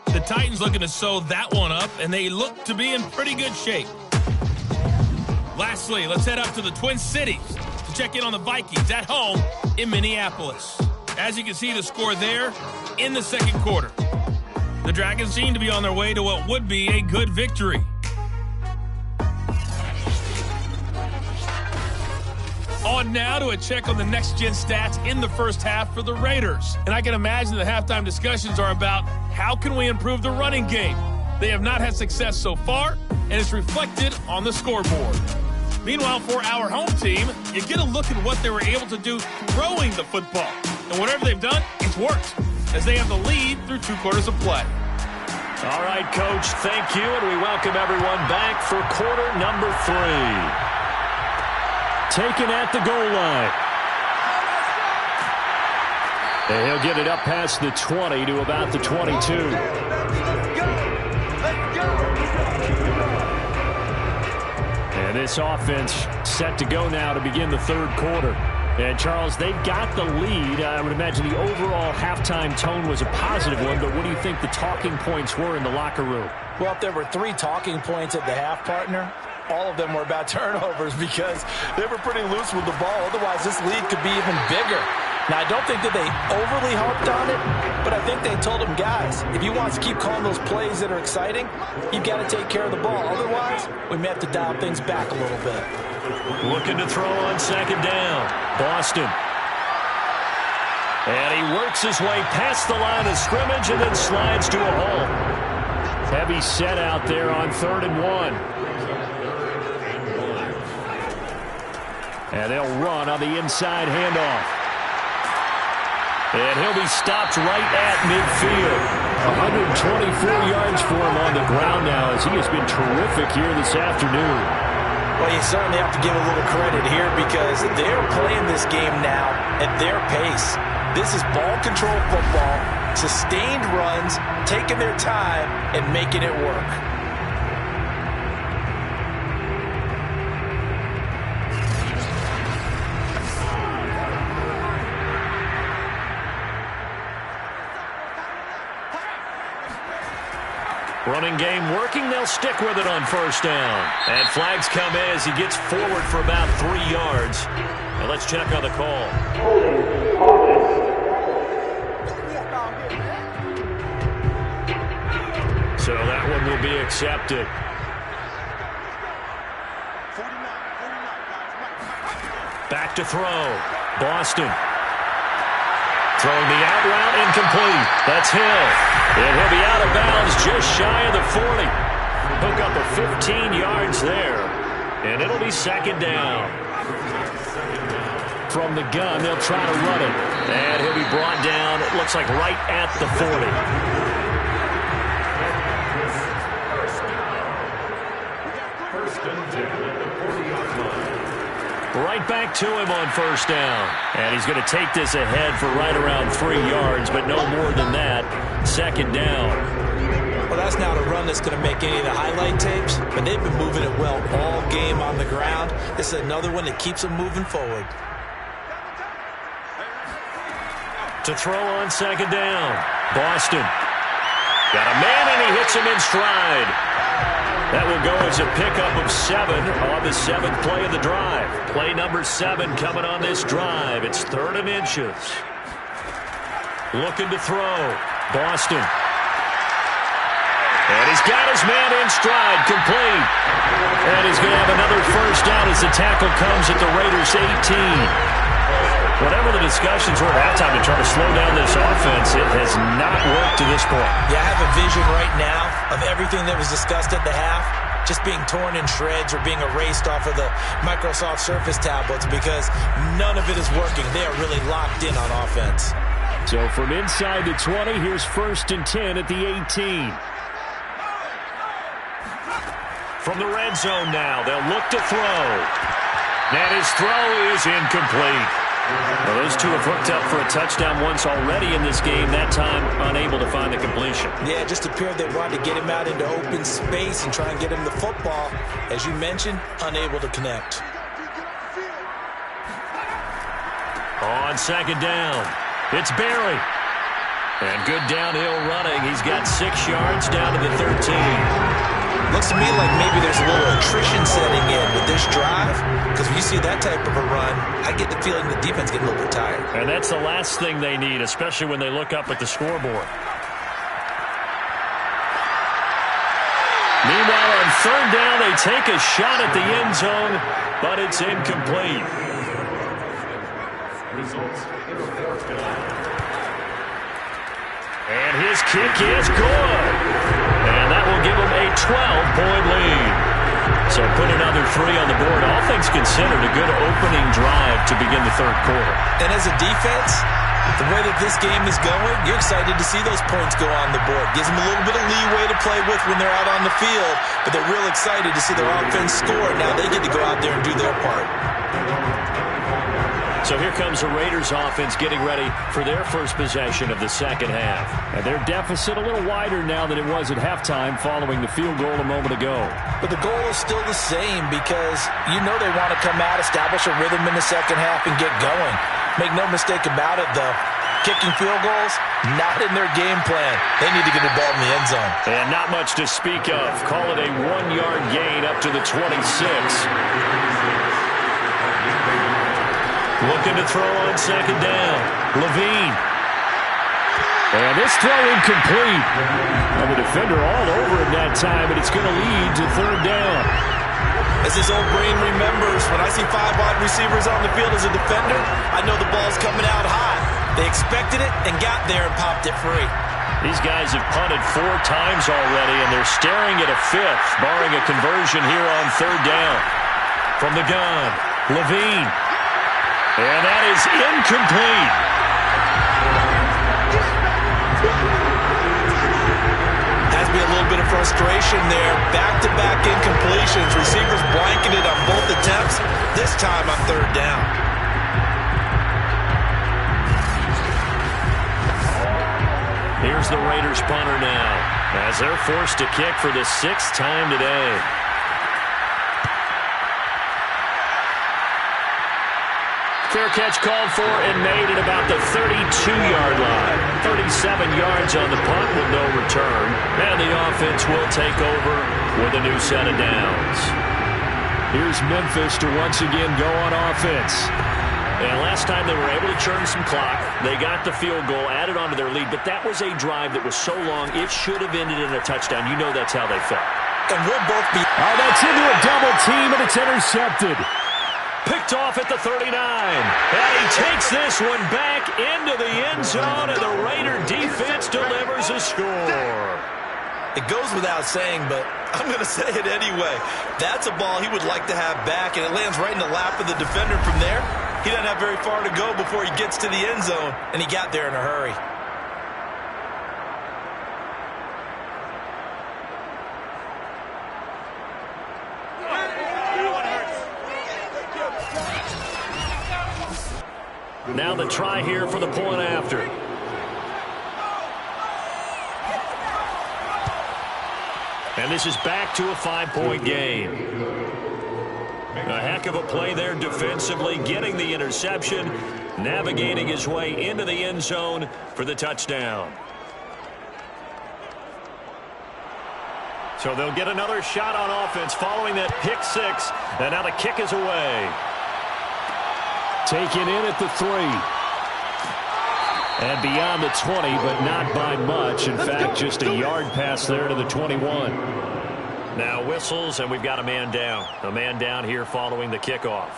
The Titans looking to sew that one up, and they look to be in pretty good shape. Lastly, let's head up to the Twin Cities to check in on the Vikings at home in Minneapolis. As you can see, the score there in the second quarter. The Dragons seem to be on their way to what would be a good victory. On now to a check on the next-gen stats in the first half for the Raiders. And I can imagine the halftime discussions are about how can we improve the running game. They have not had success so far, and it's reflected on the scoreboard. Meanwhile, for our home team, you get a look at what they were able to do throwing the football. And whatever they've done, it's worked, as they have the lead through 2 quarters of play. All right, Coach, thank you, and we welcome everyone back for quarter number 3. Taken at the goal line. And he'll get it up past the 20 to about the 22. And this offense set to go now to begin the third quarter. And, Charles, they've got the lead. I would imagine the overall halftime tone was a positive one, but what do you think the talking points were in the locker room? Well, if there were 3 talking points at the half, partner, all of them were about turnovers because they were pretty loose with the ball. Otherwise, this lead could be even bigger. Now, I don't think that they overly harped on it, but I think they told them, guys, if you want to keep calling those plays that are exciting, you've got to take care of the ball. Otherwise, we may have to dial things back a little bit. Looking to throw on second down. Boston. And he works his way past the line of scrimmage and then slides to a halt. Heavy set out there on 3rd and 1. And they'll run on the inside handoff. And he'll be stopped right at midfield. 124 yards for him on the ground now, as he has been terrific here this afternoon. Well, you certainly have to give a little credit here because they're playing this game now at their pace. This is ball control football, sustained runs, taking their time, and making it work. Running game working. They'll stick with it on first down. And flags come in as he gets forward for about 3 yards. And let's check on the call. So that one will be accepted. Back to throw. Boston. Throwing the out route, incomplete. That's Hill. And he'll be out of bounds just shy of the 40. Hook up a 15 yards there. And it'll be second down. From the gun, they'll try to run it. And he'll be brought down, it looks like right at the 40. Right back to him on first down. And he's going to take this ahead for right around 3 yards, but no more than that. Second down. Well, that's not a run that's going to make any of the highlight tapes, but they've been moving it well all game on the ground. This is another one that keeps them moving forward. To throw on second down. Boston. Got a man, and he hits him in stride. That will go as a pickup of 7 on the 7th play of the drive. Play number 7 coming on this drive. It's 3rd and inches. Looking to throw. Boston. And he's got his man in stride, complete. And he's going to have another first down as the tackle comes at the Raiders' 18. Whatever the discussions were at halftime to try to slow down this offense, it has not worked to this point. Yeah, I have a vision right now of everything that was discussed at the half just being torn in shreds or being erased off of the Microsoft Surface tablets because none of it is working. They are really locked in on offense. So from inside the 20, here's 1st and 10 at the 18. From the red zone now, they'll look to throw. And his throw is incomplete. Well, those two have hooked up for a touchdown once already in this game, that time unable to find the completion. Yeah, it just appeared they wanted to get him out into open space and try and get him the football. As you mentioned, unable to connect. On second down, it's Barry. And good downhill running. He's got 6 yards down to the 13. Looks to me like maybe there's a little attrition setting in with this drive, because when you see that type of a run, I get the feeling the defense getting a little bit tired. And that's the last thing they need, especially when they look up at the scoreboard. Meanwhile, on 3rd down, they take a shot at the end zone, but it's incomplete. Results in the 4th down. And his kick is good. And that will give him a 12-point lead. So put another 3 on the board. All things considered, a good opening drive to begin the 3rd quarter. And as a defense, the way that this game is going, you're excited to see those points go on the board. Gives them a little bit of leeway to play with when they're out on the field, but they're real excited to see their offense score. Now they get to go out there and do their part. So here comes the Raiders offense getting ready for their first possession of the second half. And their deficit a little wider now than it was at halftime following the field goal a moment ago. But the goal is still the same because you know they want to come out, establish a rhythm in the second half, and get going. Make no mistake about it, though. Kicking field goals, not in their game plan. They need to get the ball in the end zone. And not much to speak of. Call it a 1-yard gain up to the 26. Looking to throw on second down. Levine. And this throw incomplete. And the defender all over him that time, and it's going to lead to 3rd down. As his old brain remembers, when I see 5 wide receivers on the field as a defender, I know the ball's coming out hot. They expected it and got there and popped it free. These guys have punted 4 times already, and they're staring at a 5th, barring a conversion here on 3rd down. From the gun, Levine. And that is incomplete. Has to be a little bit of frustration there. Back-to-back incompletions. Receivers blanketed on both attempts, this time on 3rd down. Here's the Raiders punter now, as they're forced to kick for the 6th time today. Fair catch called for and made at about the 32-yard line. 37 yards on the punt with no return. And the offense will take over with a new set of downs. Here's Memphis to once again go on offense. And last time they were able to churn some clock. They got the field goal, added on to their lead. But that was a drive that was so long, it should have ended in a touchdown. You know that's how they felt. And we'll both be... Oh, that's into a double team, and it's intercepted. Picked off at the 39. And he takes this one back into the end zone, and the Raider defense delivers a score. It goes without saying, but I'm going to say it anyway. That's a ball he would like to have back, and it lands right in the lap of the defender. From there, he doesn't have very far to go before he gets to the end zone, and he got there in a hurry. Now the try here for the point after. And this is back to a 5-point game. A heck of a play there defensively, getting the interception, navigating his way into the end zone for the touchdown. So they'll get another shot on offense following that pick six. And now the kick is away. Taken in at the 3. And beyond the 20, but not by much. In fact, just a yard pass there to the 21. Now whistles, and we've got a man down. A man down here following the kickoff.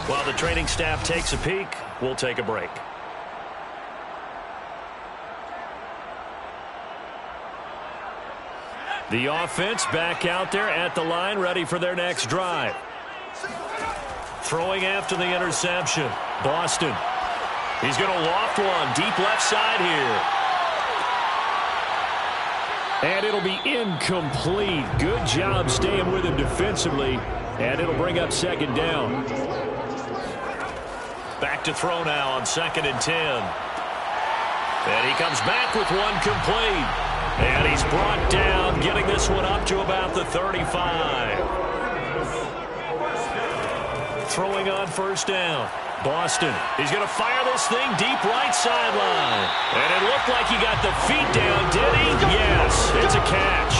While the training staff takes a peek, we'll take a break. The offense back out there at the line, ready for their next drive. Throwing after the interception. Boston. He's going to loft one. Deep left side here. And it'll be incomplete. Good job staying with him defensively. And it'll bring up second down. Back to throw now on 2nd and 10. And he comes back with one complete. And he's brought down, getting this one up to about the 35. Throwing on first down. Boston. He's going to fire this thing deep right sideline. And it looked like he got the feet down, did he? Yes, it's a catch.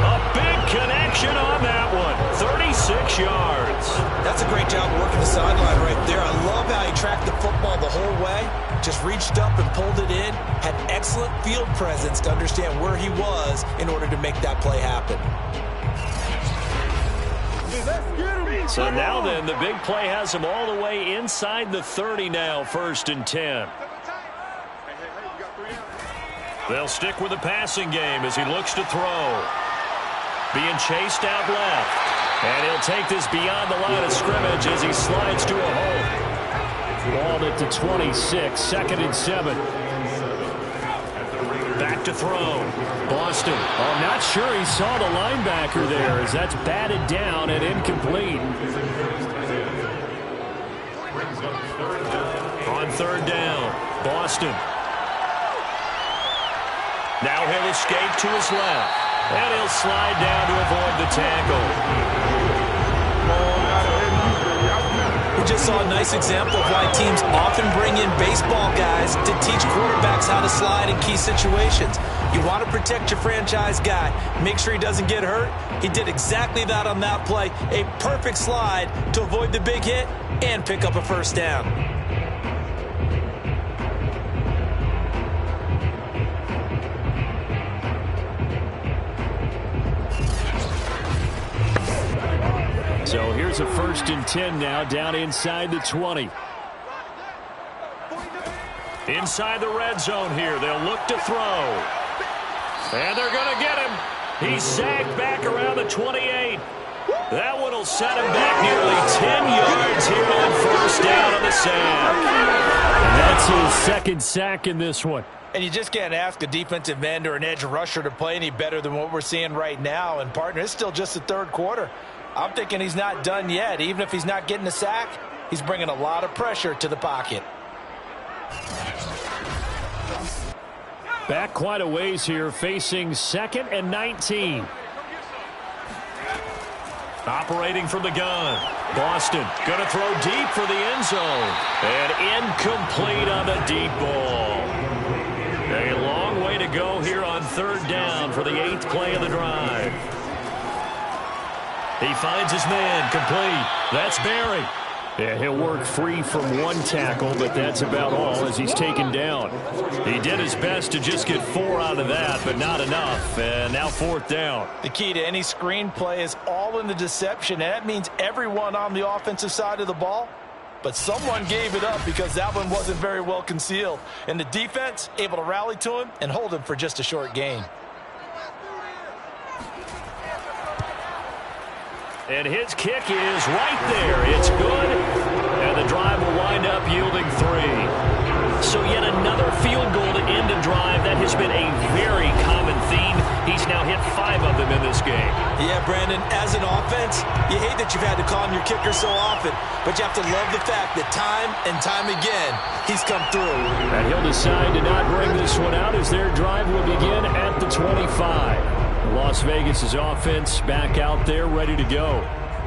A big connection on that one. 36 yards. That's a great job working the sideline right there. I love how he tracked the football the whole way. Just reached up and pulled it in. Had excellent field presence to understand where he was in order to make that play happen. So now then, the big play has him all the way inside the 30 now, 1st and 10. They'll stick with the passing game as he looks to throw. Being chased out left. And he'll take this beyond the line of scrimmage as he slides to a hole. Ball at the 26, 2nd and 7. Back to throw. Boston. Oh, I'm not sure he saw the linebacker there as that's batted down and incomplete. On 3rd down, Boston. Now he'll escape to his left. And he'll slide down to avoid the tackle. We just saw a nice example of why teams often bring in baseball guys to teach quarterbacks how to slide in key situations. You want to protect your franchise guy. Make sure he doesn't get hurt. He did exactly that on that play. A perfect slide to avoid the big hit and pick up a first down. So here's a 1st and 10 now, down inside the 20. Inside the red zone here, they'll look to throw. And they're going to get him. He's sagged back around the 28. That one will set him back nearly 10 yards here on 1st down on the sack. And that's his 2nd sack in this one. And you just can't ask a defensive end or an edge rusher to play any better than what we're seeing right now. And, partner, it's still just the 3rd quarter. I'm thinking he's not done yet. Even if he's not getting a sack, he's bringing a lot of pressure to the pocket. Back quite a ways here, facing 2nd and 19. Operating from the gun. Boston going to throw deep for the end zone. And incomplete on the deep ball. A long way to go here on third down for the 8th play of the drive. He finds his man, complete. That's Barry. Yeah, he'll work free from one tackle, but that's about all as he's taken down. He did his best to just get 4 out of that, but not enough. And now 4th down. The key to any screen play is all in the deception, and that means everyone on the offensive side of the ball. But someone gave it up because that one wasn't very well concealed. And the defense able to rally to him and hold him for just a short gain. And his kick is right there. It's good. And the drive will wind up yielding 3. So yet another field goal to end a drive. That has been a very common theme. He's now hit 5 of them in this game. Yeah, Brandon, as an offense, you hate that you've had to call him your kicker so often, but you have to love the fact that time and time again, he's come through. And he'll decide to not bring this one out as their drive will begin at the 25. Las Vegas' offense back out there ready to go.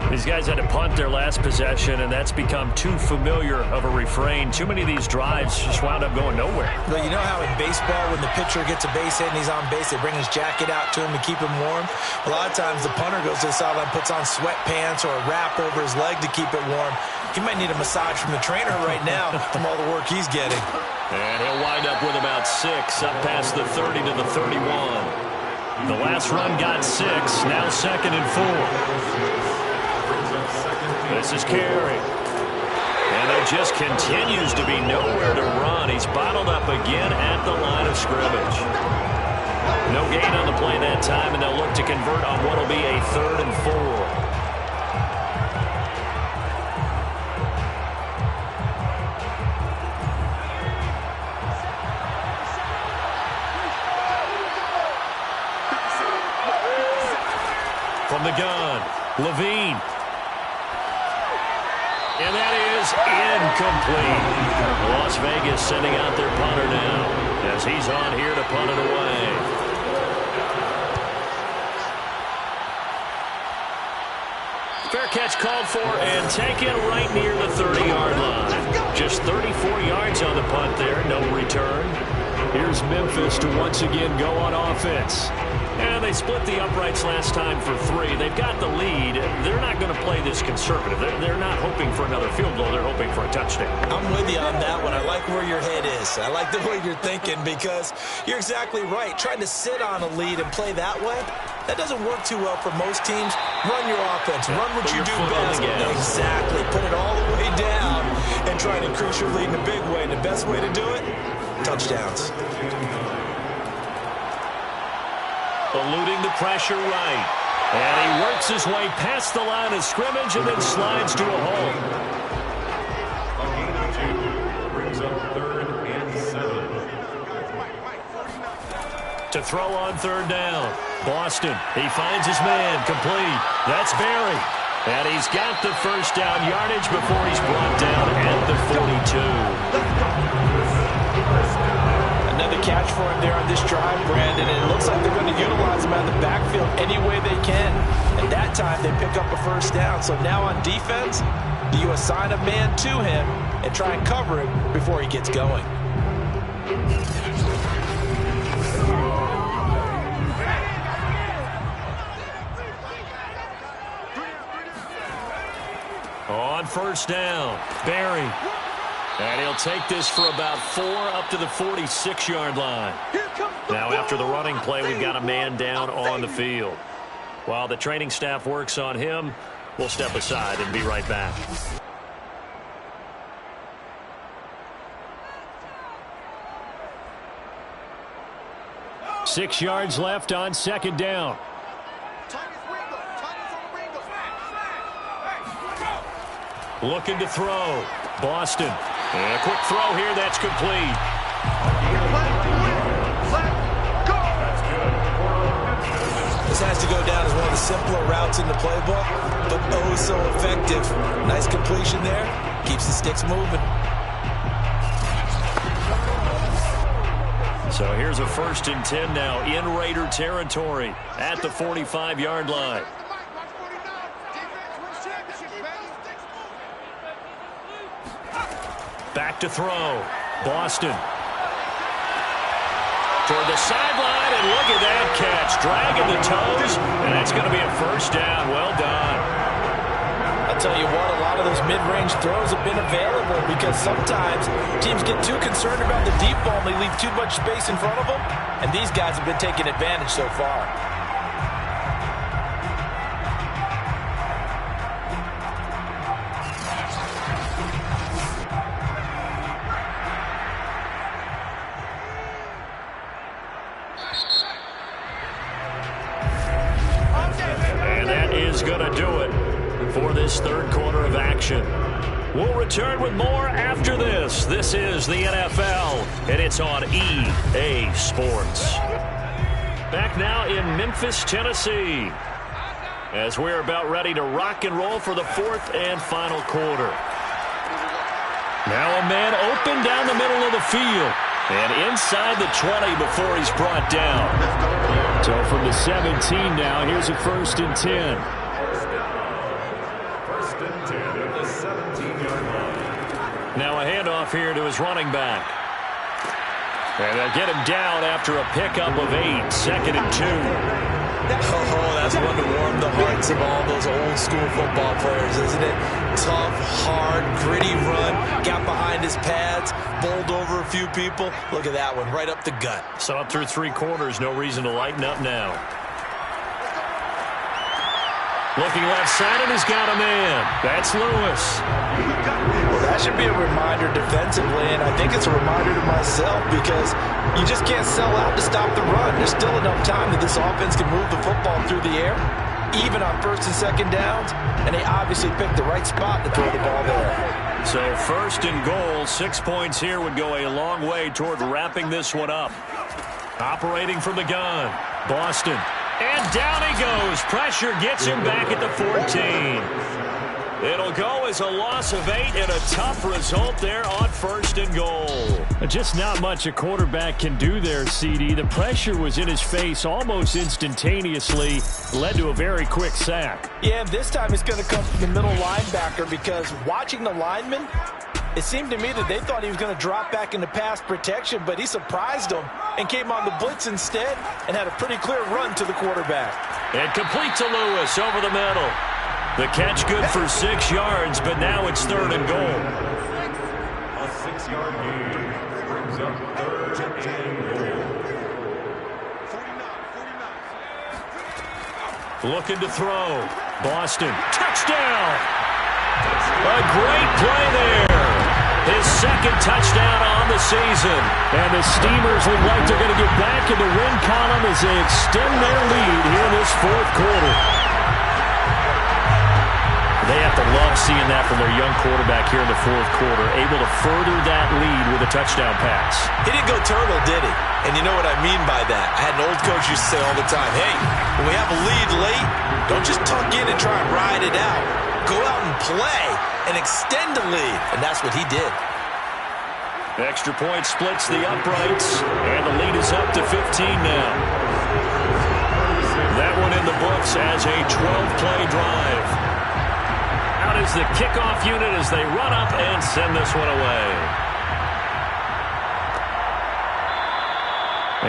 These guys had to punt their last possession, and that's become too familiar of a refrain. Too many of these drives just wound up going nowhere. Well, you know how in baseball, when the pitcher gets a base hit and he's on base, they bring his jacket out to him to keep him warm? A lot of times the punter goes to the sideline, puts on sweatpants or a wrap over his leg to keep it warm. He might need a massage from the trainer right now from all the work he's getting. And he'll wind up with about 6, up past the 30 to the 31. The last run got 6, now 2nd and 4. This is Carey. And there just continues to be nowhere to run. He's bottled up again at the line of scrimmage. No gain on the play that time, and they'll look to convert on what will be a 3rd and 4. From the gun, Levine. And that is incomplete. Las Vegas sending out their punter now as he's on here to punt it away. Fair catch called for and taken right near the 30-yard line. Just 34 yards on the punt there, no return. Here's Memphis to once again go on offense. And they split the uprights last time for 3. They've got the lead. They're not going to play this conservative. They're not hoping for another field goal. They're hoping for a touchdown. I'm with you on that one. I like where your head is. I like the way you're thinking because you're exactly right. Trying to sit on a lead and play that way, that doesn't work too well for most teams. Run your offense. Run what you do best. Exactly. Put it all the way down and try to increase your lead in a big way. And the best way to do it, touchdowns. Eluding the pressure right. And he works his way past the line of scrimmage and then slides to a hole. A gain of 2 brings up 3rd and 7. To throw on 3rd down. Boston, he finds his man, complete. That's Barry. And he's got the first down yardage before he's brought down at the 42. Another catch for him there on this drive, Brandon, and it looks like they're going to utilize him out of the backfield any way they can. And that time they pick up a first down. So now on defense, you assign a man to him and try and cover him before he gets going. On first down, Barry. And he'll take this for about 4 up to the 46-yard line. Now after the running play, we've got a man down on the field. While the training staff works on him, we'll step aside and be right back. Six yards left on 2nd down. Looking to throw. Boston. And a quick throw here that's complete. This has to go down as one of the simpler routes in the playbook, but oh so effective. Nice completion there. Keeps the sticks moving. So here's a 1st and 10 now in Raider territory at the 45-yard line. Back to throw. Boston. Toward the sideline, and look at that catch. Dragging the toes, and that's going to be a first down. Well done. I'll tell you what, a lot of those mid-range throws have been available because sometimes teams get too concerned about the deep ball and they leave too much space in front of them, and these guys have been taking advantage so far. And that is going to do it for this third quarter of action. We'll return with more after this. This is the NFL, and it's on EA Sports. Back now in Memphis, Tennessee, as we're about ready to rock and roll for the fourth and final quarter. Now a man open down the middle of the field, and inside the 20 before he's brought down. So from the 17 now, here's a 1st and 10. Now a handoff here to his running back. And they'll get him down after a pickup of 8, 2nd and 2. Oh, that's one to warm the hearts of all those old school football players, isn't it? Tough, hard, gritty run, got behind his pads, bowled over a few people. Look at that one, right up the gut. So up through 3 quarters, no reason to lighten up now. Looking left side, and he's got a man. That's Lewis. Well, that should be a reminder defensively, and I think it's a reminder to myself because you just can't sell out to stop the run. There's still enough time that this offense can move the football through the air, even on 1st and 2nd downs, and they obviously picked the right spot to throw the ball there. So 1st and goal, 6 points here would go a long way toward wrapping this one up. Operating from the gun, Boston. And down he goes. Pressure gets him back at the 14. It'll go as a loss of 8 and a tough result there on 1st and goal. Just not much a quarterback can do there, CD. The pressure was in his face almost instantaneously. Led to a very quick sack. Yeah, this time it's going to come from the middle linebacker because watching the lineman, it seemed to me that they thought he was going to drop back into pass protection, but he surprised them and came on the blitz instead and had a pretty clear run to the quarterback. And complete to Lewis over the middle. The catch good for 6 yards, but now it's 3rd and goal. A 6-yard gain brings up 3rd and goal. Looking to throw. Boston. Touchdown! A great play there. His 2nd touchdown on the season. And the Steamers look like they're going to get back in the win column as they extend their lead here in this 4th quarter. They have to love seeing that from their young quarterback here in the 4th quarter, able to further that lead with a touchdown pass. He didn't go turtle, did he? And you know what I mean by that. I had an old coach used to say all the time, hey, when we have a lead late, don't just tuck in and try and ride it out. Go out and play and extend the lead. And that's what he did. Extra point splits the uprights, and the lead is up to 15 now. That one in the books as a 12-play drive. Out is the kickoff unit as they run up and send this one away.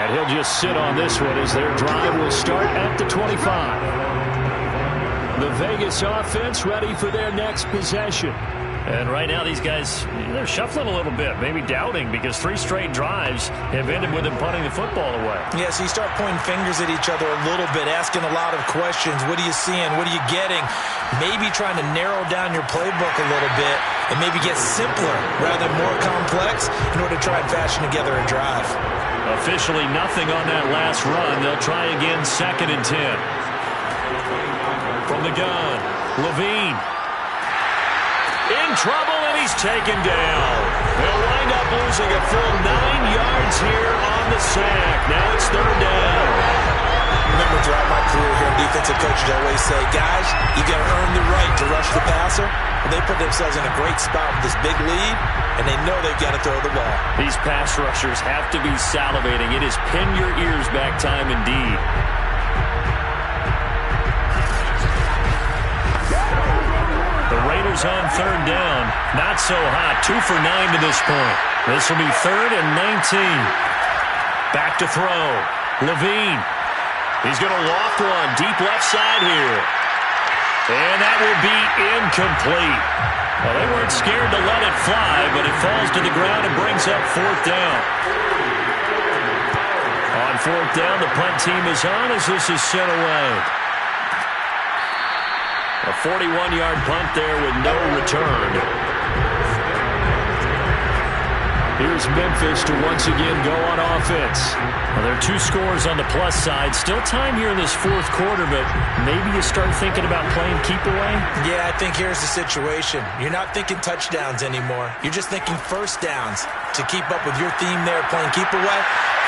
And he'll just sit on this one as their drive will start at the 25. The Vegas offense ready for their next possession. And right now these guys, they're shuffling a little bit, maybe doubting, because 3 straight drives have ended with them punting the football away. Yeah, so you start pointing fingers at each other a little bit, asking a lot of questions. What are you seeing? What are you getting? Maybe trying to narrow down your playbook a little bit and maybe get simpler rather than more complex in order to try and fashion together a drive. Officially nothing on that last run. They'll try again 2nd and 10. From the gun, Levine. In trouble, and he's taken down. They'll wind up losing a full 9 yards here on the sack. Now it's 3rd down. Remember, throughout my career here in defensive coaches, I always say, guys, you got to earn the right to rush the passer. And they put themselves in a great spot with this big lead, and they know they've got to throw the ball. These pass rushers have to be salivating. It is pin your ears back time indeed. The Raiders Steelers on third down. Not so hot. 2 for 9 to this point. This will be 3rd and 19. Back to throw. Levine. He's going to loft one deep left side here. And that will be incomplete. Well, they weren't scared to let it fly, but it falls to the ground and brings up 4th down. On 4th down, the punt team is on as this is sent away. A 41-yard punt there with no return. Here's Memphis to once again go on offense. Well, there are 2 scores on the plus side. Still time here in this 4th quarter, but maybe you start thinking about playing keep away? Yeah, I think here's the situation. You're not thinking touchdowns anymore. You're just thinking first downs. To keep up with your theme there, playing keep away,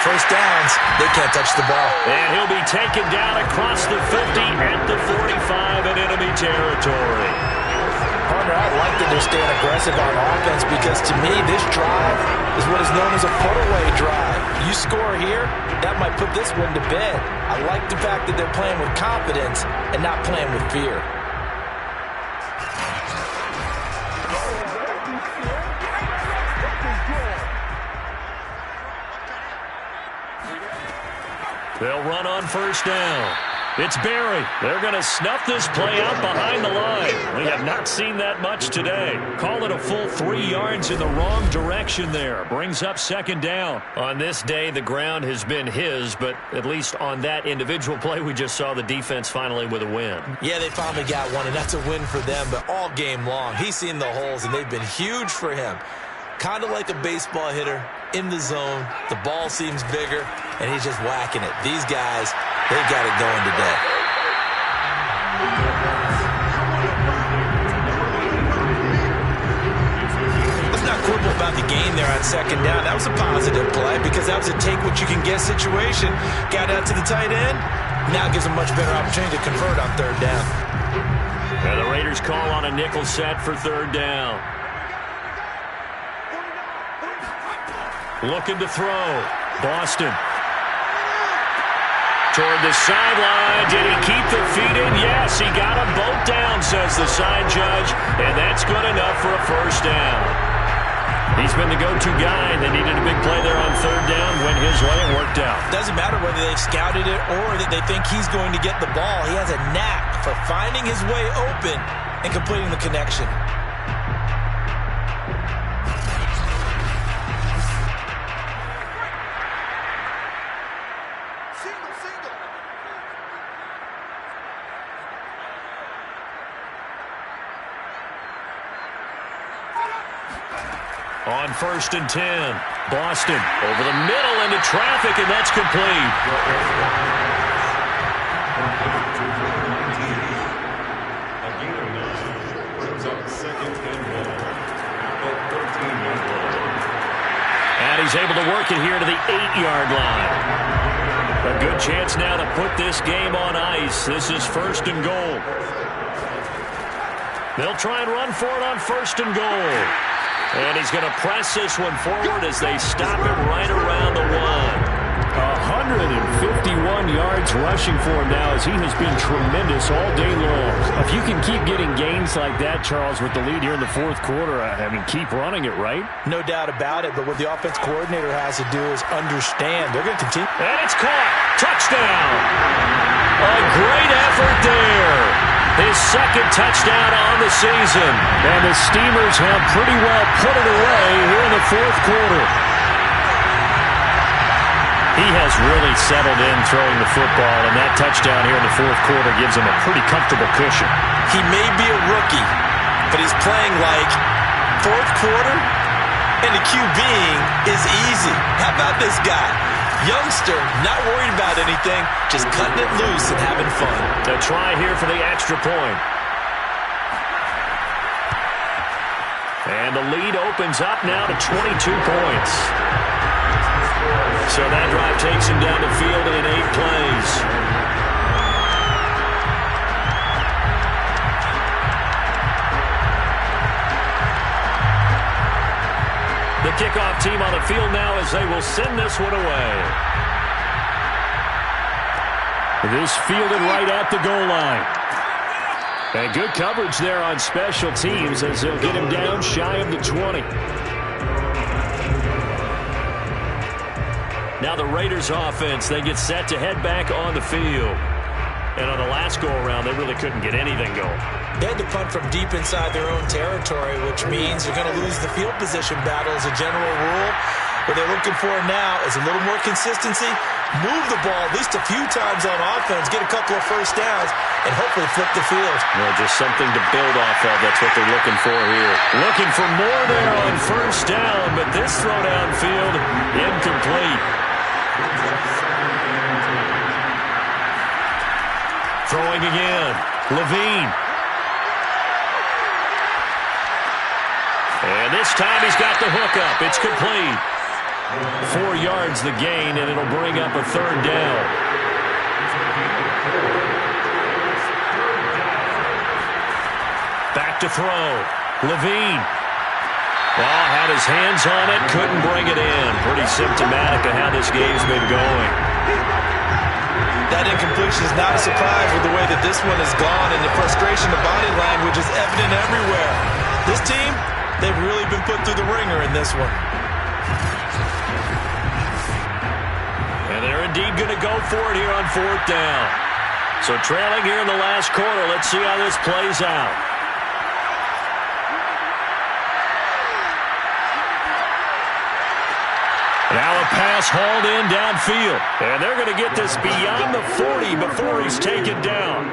first downs, they can't touch the ball. And he'll be taken down across the 50 at the 45 in enemy territory. Partner, I like that they're staying aggressive on offense because to me, this drive is what is known as a put-away drive. You score here, that might put this one to bed. I like the fact that they're playing with confidence and not playing with fear. They'll run on first down. It's Barry. They're going to snuff this play out behind the line. We have not seen that much today. Call it a full 3 yards in the wrong direction there. Brings up 2nd down. On this day, the ground has been his, but at least on that individual play, we just saw the defense finally with a win. Yeah, they finally got one, and that's a win for them, but all game long, he's seen the holes, and they've been huge for him. Kind of like a baseball hitter in the zone. The ball seems bigger, and he's just whacking it. These guys, they've got it going today. Let's not quibble about the gain there on 2nd down. That was a positive play because that was a take-what-you-can-get situation. Got out to the tight end. Now gives them much better opportunity to convert on 3rd down. And the Raiders call on a nickel set for 3rd down. Looking to throw. Boston. Toward the sideline. Did he keep the feet in? Yes, he got them both down, says the side judge. And that's good enough for a first down. He's been the go-to guy. They needed a big play there on 3rd down. Went his way and worked out. Doesn't matter whether they've scouted it or that they think he's going to get the ball. He has a knack for finding his way open and completing the connection. On 1st and 10, Boston over the middle into traffic, and that's complete. And he's able to work it here to the 8-yard line. A good chance now to put this game on ice. This is 1st and goal. They'll try and run for it on 1st and goal. And he's going to press this one forward as they stop it right around the 1. 151 yards rushing for him now as he has been tremendous all day long. If you can keep getting gains like that, Charles, with the lead here in the 4th quarter, I mean, keep running it, right? No doubt about it, but what the offense coordinator has to do is understand. They're going to continue. And it's caught. Touchdown. A great effort there. His 2nd touchdown on the season. And the Steamers have pretty well put it away here in the 4th quarter. He has really settled in throwing the football, and that touchdown here in the 4th quarter gives him a pretty comfortable cushion. He may be a rookie, but he's playing like 4th quarter, and the QBing is easy. How about this guy? Youngster, not worried about anything, just cutting it loose and having fun. A try here for the extra point. And the lead opens up now to 22 points. So that drive takes him down the field in 8 plays. The kickoff team on the field now as they will send this one away. This fielded right at the goal line. And good coverage there on special teams as they'll get him down shy of the 20. Now the Raiders offense, they get set to head back on the field. And on the last go-around, they really couldn't get anything going. They had to punt from deep inside their own territory, which means you're going to lose the field position battle as a general rule. What they're looking for now is a little more consistency, move the ball at least a few times on offense, get a couple of first downs, and hopefully flip the field. Well, just something to build off of. That's what they're looking for here. Looking for more there on first down, but this throw downfield incomplete. Throwing again. Levine. And this time he's got the hook up. It's complete. 4 yards the gain, and it'll bring up a third down. Back to throw. Levine. Well, had his hands on it, couldn't bring it in. Pretty symptomatic of how this game's been going. That incompletion is not a surprise with the way that this one has gone, and the frustration, the body language is evident everywhere. This team, they've really been put through the ringer in this one. And they're indeed going to go for it here on fourth down. So trailing here in the last quarter, let's see how this plays out. Now a pass hauled in downfield. And they're going to get this beyond the 40 before he's taken down.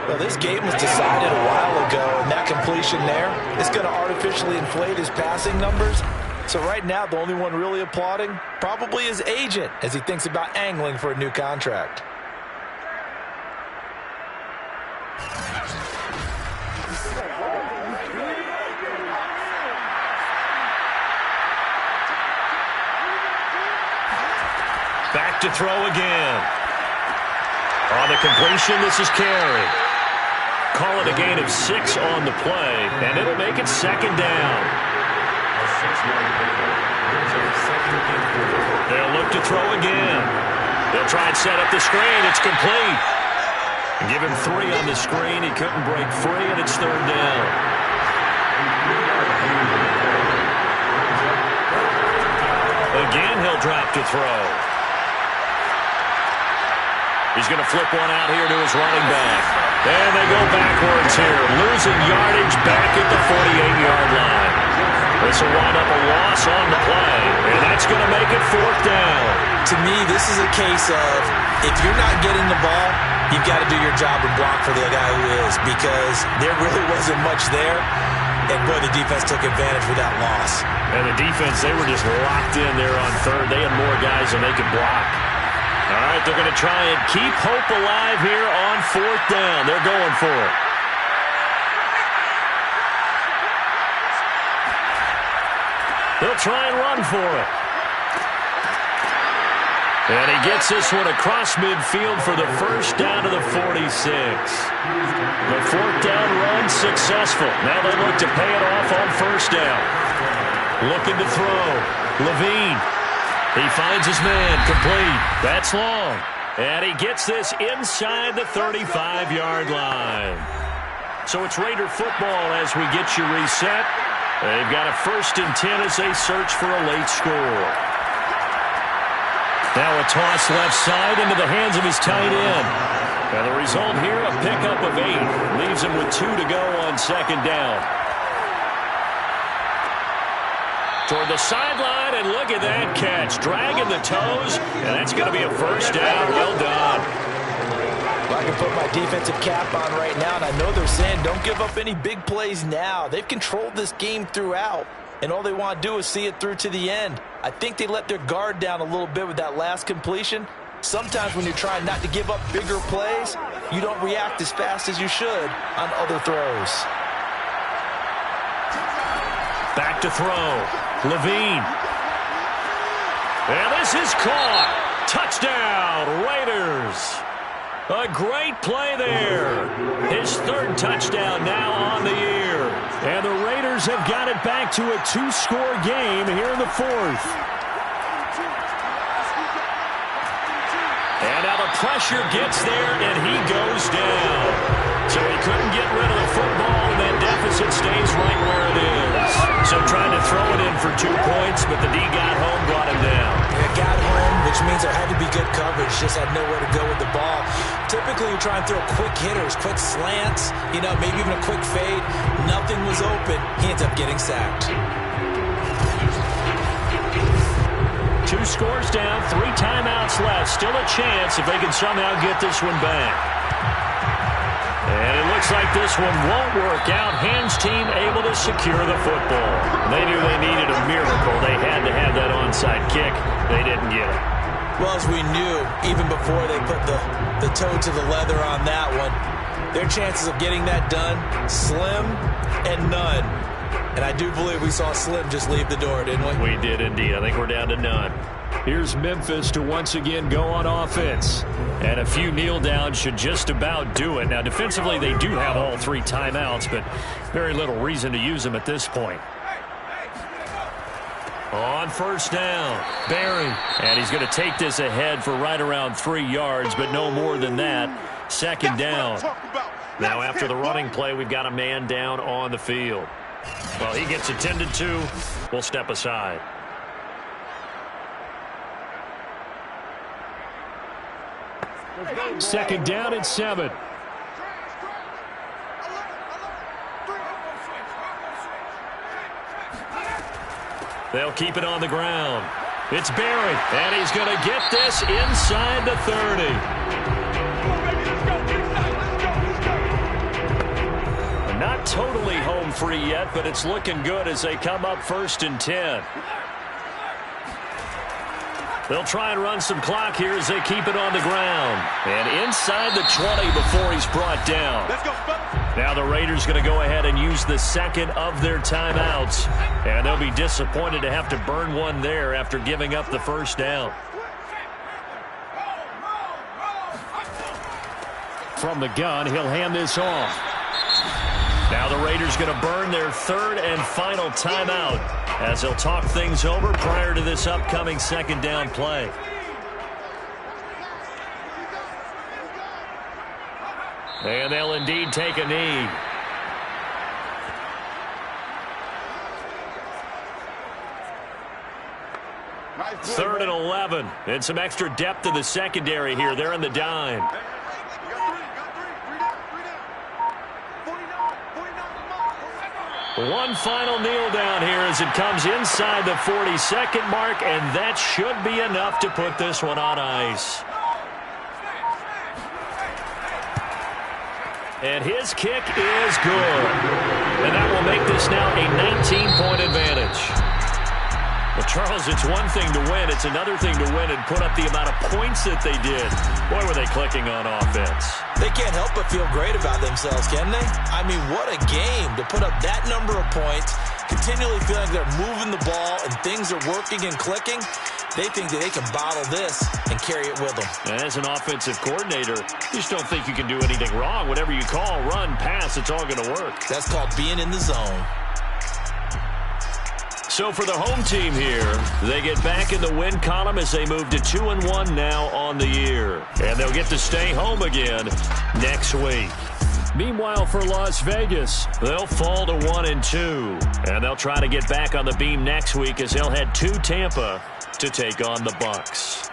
Well, this game was decided a while ago, and that completion there is going to artificially inflate his passing numbers. So right now, the only one really applauding probably his agent as he thinks about angling for a new contract. Back to throw again. On the completion, this is Carey. Call it a gain of 6 on the play, and it'll make it second down. They'll look to throw again. They'll try and set up the screen. It's complete. Give him 3 on the screen. He couldn't break free, and it's third down. Again, he'll drop to throw. He's going to flip one out here to his running back. And they go backwards here, losing yardage back at the 48-yard line. This will wind up a loss on the play, and that's going to make it fourth down. To me, this is a case of if you're not getting the ball, you've got to do your job and block for the guy who is, because there really wasn't much there. And, boy, the defense took advantage with that loss. And the defense, they were just locked in there on third. They had more guys than they could block. All right, they're going to try and keep hope alive here on fourth down. They're going for it. They'll try and run for it. And he gets this one across midfield for the first down to the 46. The fourth down run successful. Now they look to pay it off on first down. Looking to throw. Levine. He finds his man, complete. That's long. And he gets this inside the 35-yard line. So it's Raider football as we get you reset. They've got a 1st and 10 as they search for a late score. Now a toss left side into the hands of his tight end. And the result here, a pickup of 8. Leaves him with 2 to go on second down. Toward the sideline, and look at that catch. Dragging the toes, and that's going to be a first down. Well done. Well, I can put my defensive cap on right now, and I know they're saying don't give up any big plays now. They've controlled this game throughout, and all they want to do is see it through to the end. I think they let their guard down a little bit with that last completion. Sometimes when you're trying not to give up bigger plays, you don't react as fast as you should on other throws. Back to throw. Levine. And this is caught. Touchdown, Raiders. A great play there. His 3rd touchdown now on the year. And the Raiders have got it back to a 2-score game here in the 4th. And now the pressure gets there, and he goes down. So he couldn't get rid of the football, and that deficit stays right where it is. So trying to throw it in for 2 points, but the D got home, brought him down. It got home, which means there had to be good coverage. Just had nowhere to go with the ball. Typically, you try and throw quick hitters, quick slants, maybe even a quick fade. Nothing was open. He ends up getting sacked. 2 scores down, 3 timeouts left. Still a chance if they can somehow get this one back. And it looks like this one won't work out. Hands team able to secure the football. They knew they needed a miracle. They had to have that onside kick. They didn't get it. Well, as we knew, even before they put the toe to the leather on that one, their chances of getting that done, slim and none. And I do believe we saw Slim just leave the door, didn't we? We did indeed. I think we're down to none. Here's Memphis to once again go on offense. And a few kneel downs should just about do it. Now, defensively, they do have all 3 timeouts, but very little reason to use them at this point. On first down, Barry. And he's going to take this ahead for right around 3 yards, but no more than that. Second down. Now, after the running play, we've got a man down on the field. Well, he gets attended to. We'll step aside. Second down and 7. They'll keep it on the ground. It's Barry, and he's going to get this inside the 30. Not totally home free yet, but it's looking good as they come up 1st and 10. They'll try and run some clock here as they keep it on the ground. And inside the 20 before he's brought down. Now the Raiders going to go ahead and use the second of their timeouts. And they'll be disappointed to have to burn one there after giving up the first down. From the gun, he'll hand this off. Now the Raiders going to burn their 3rd and final timeout as they'll talk things over prior to this upcoming second down play. And they'll indeed take a knee. Third and 11. And some extra depth in the secondary here. They're in the dime. One final kneel down here as it comes inside the 40-second mark, and that should be enough to put this one on ice. And his kick is good. And that will make this now a 19-point advantage. Well, Charles, it's one thing to win. It's another thing to win and put up the amount of points that they did. Boy, were they clicking on offense. They can't help but feel great about themselves, can they? I mean, what a game to put up that number of points, continually feeling like they're moving the ball and things are working and clicking. They think that they can bottle this and carry it with them. And as an offensive coordinator, you just don't think you can do anything wrong. Whatever you call, run, pass, it's all going to work. That's called being in the zone. So for the home team here, they get back in the win column as they move to 2-1 now on the year. And they'll get to stay home again next week. Meanwhile, for Las Vegas, they'll fall to 1-2. And they'll try to get back on the beam next week as they'll head to Tampa to take on the Bucs.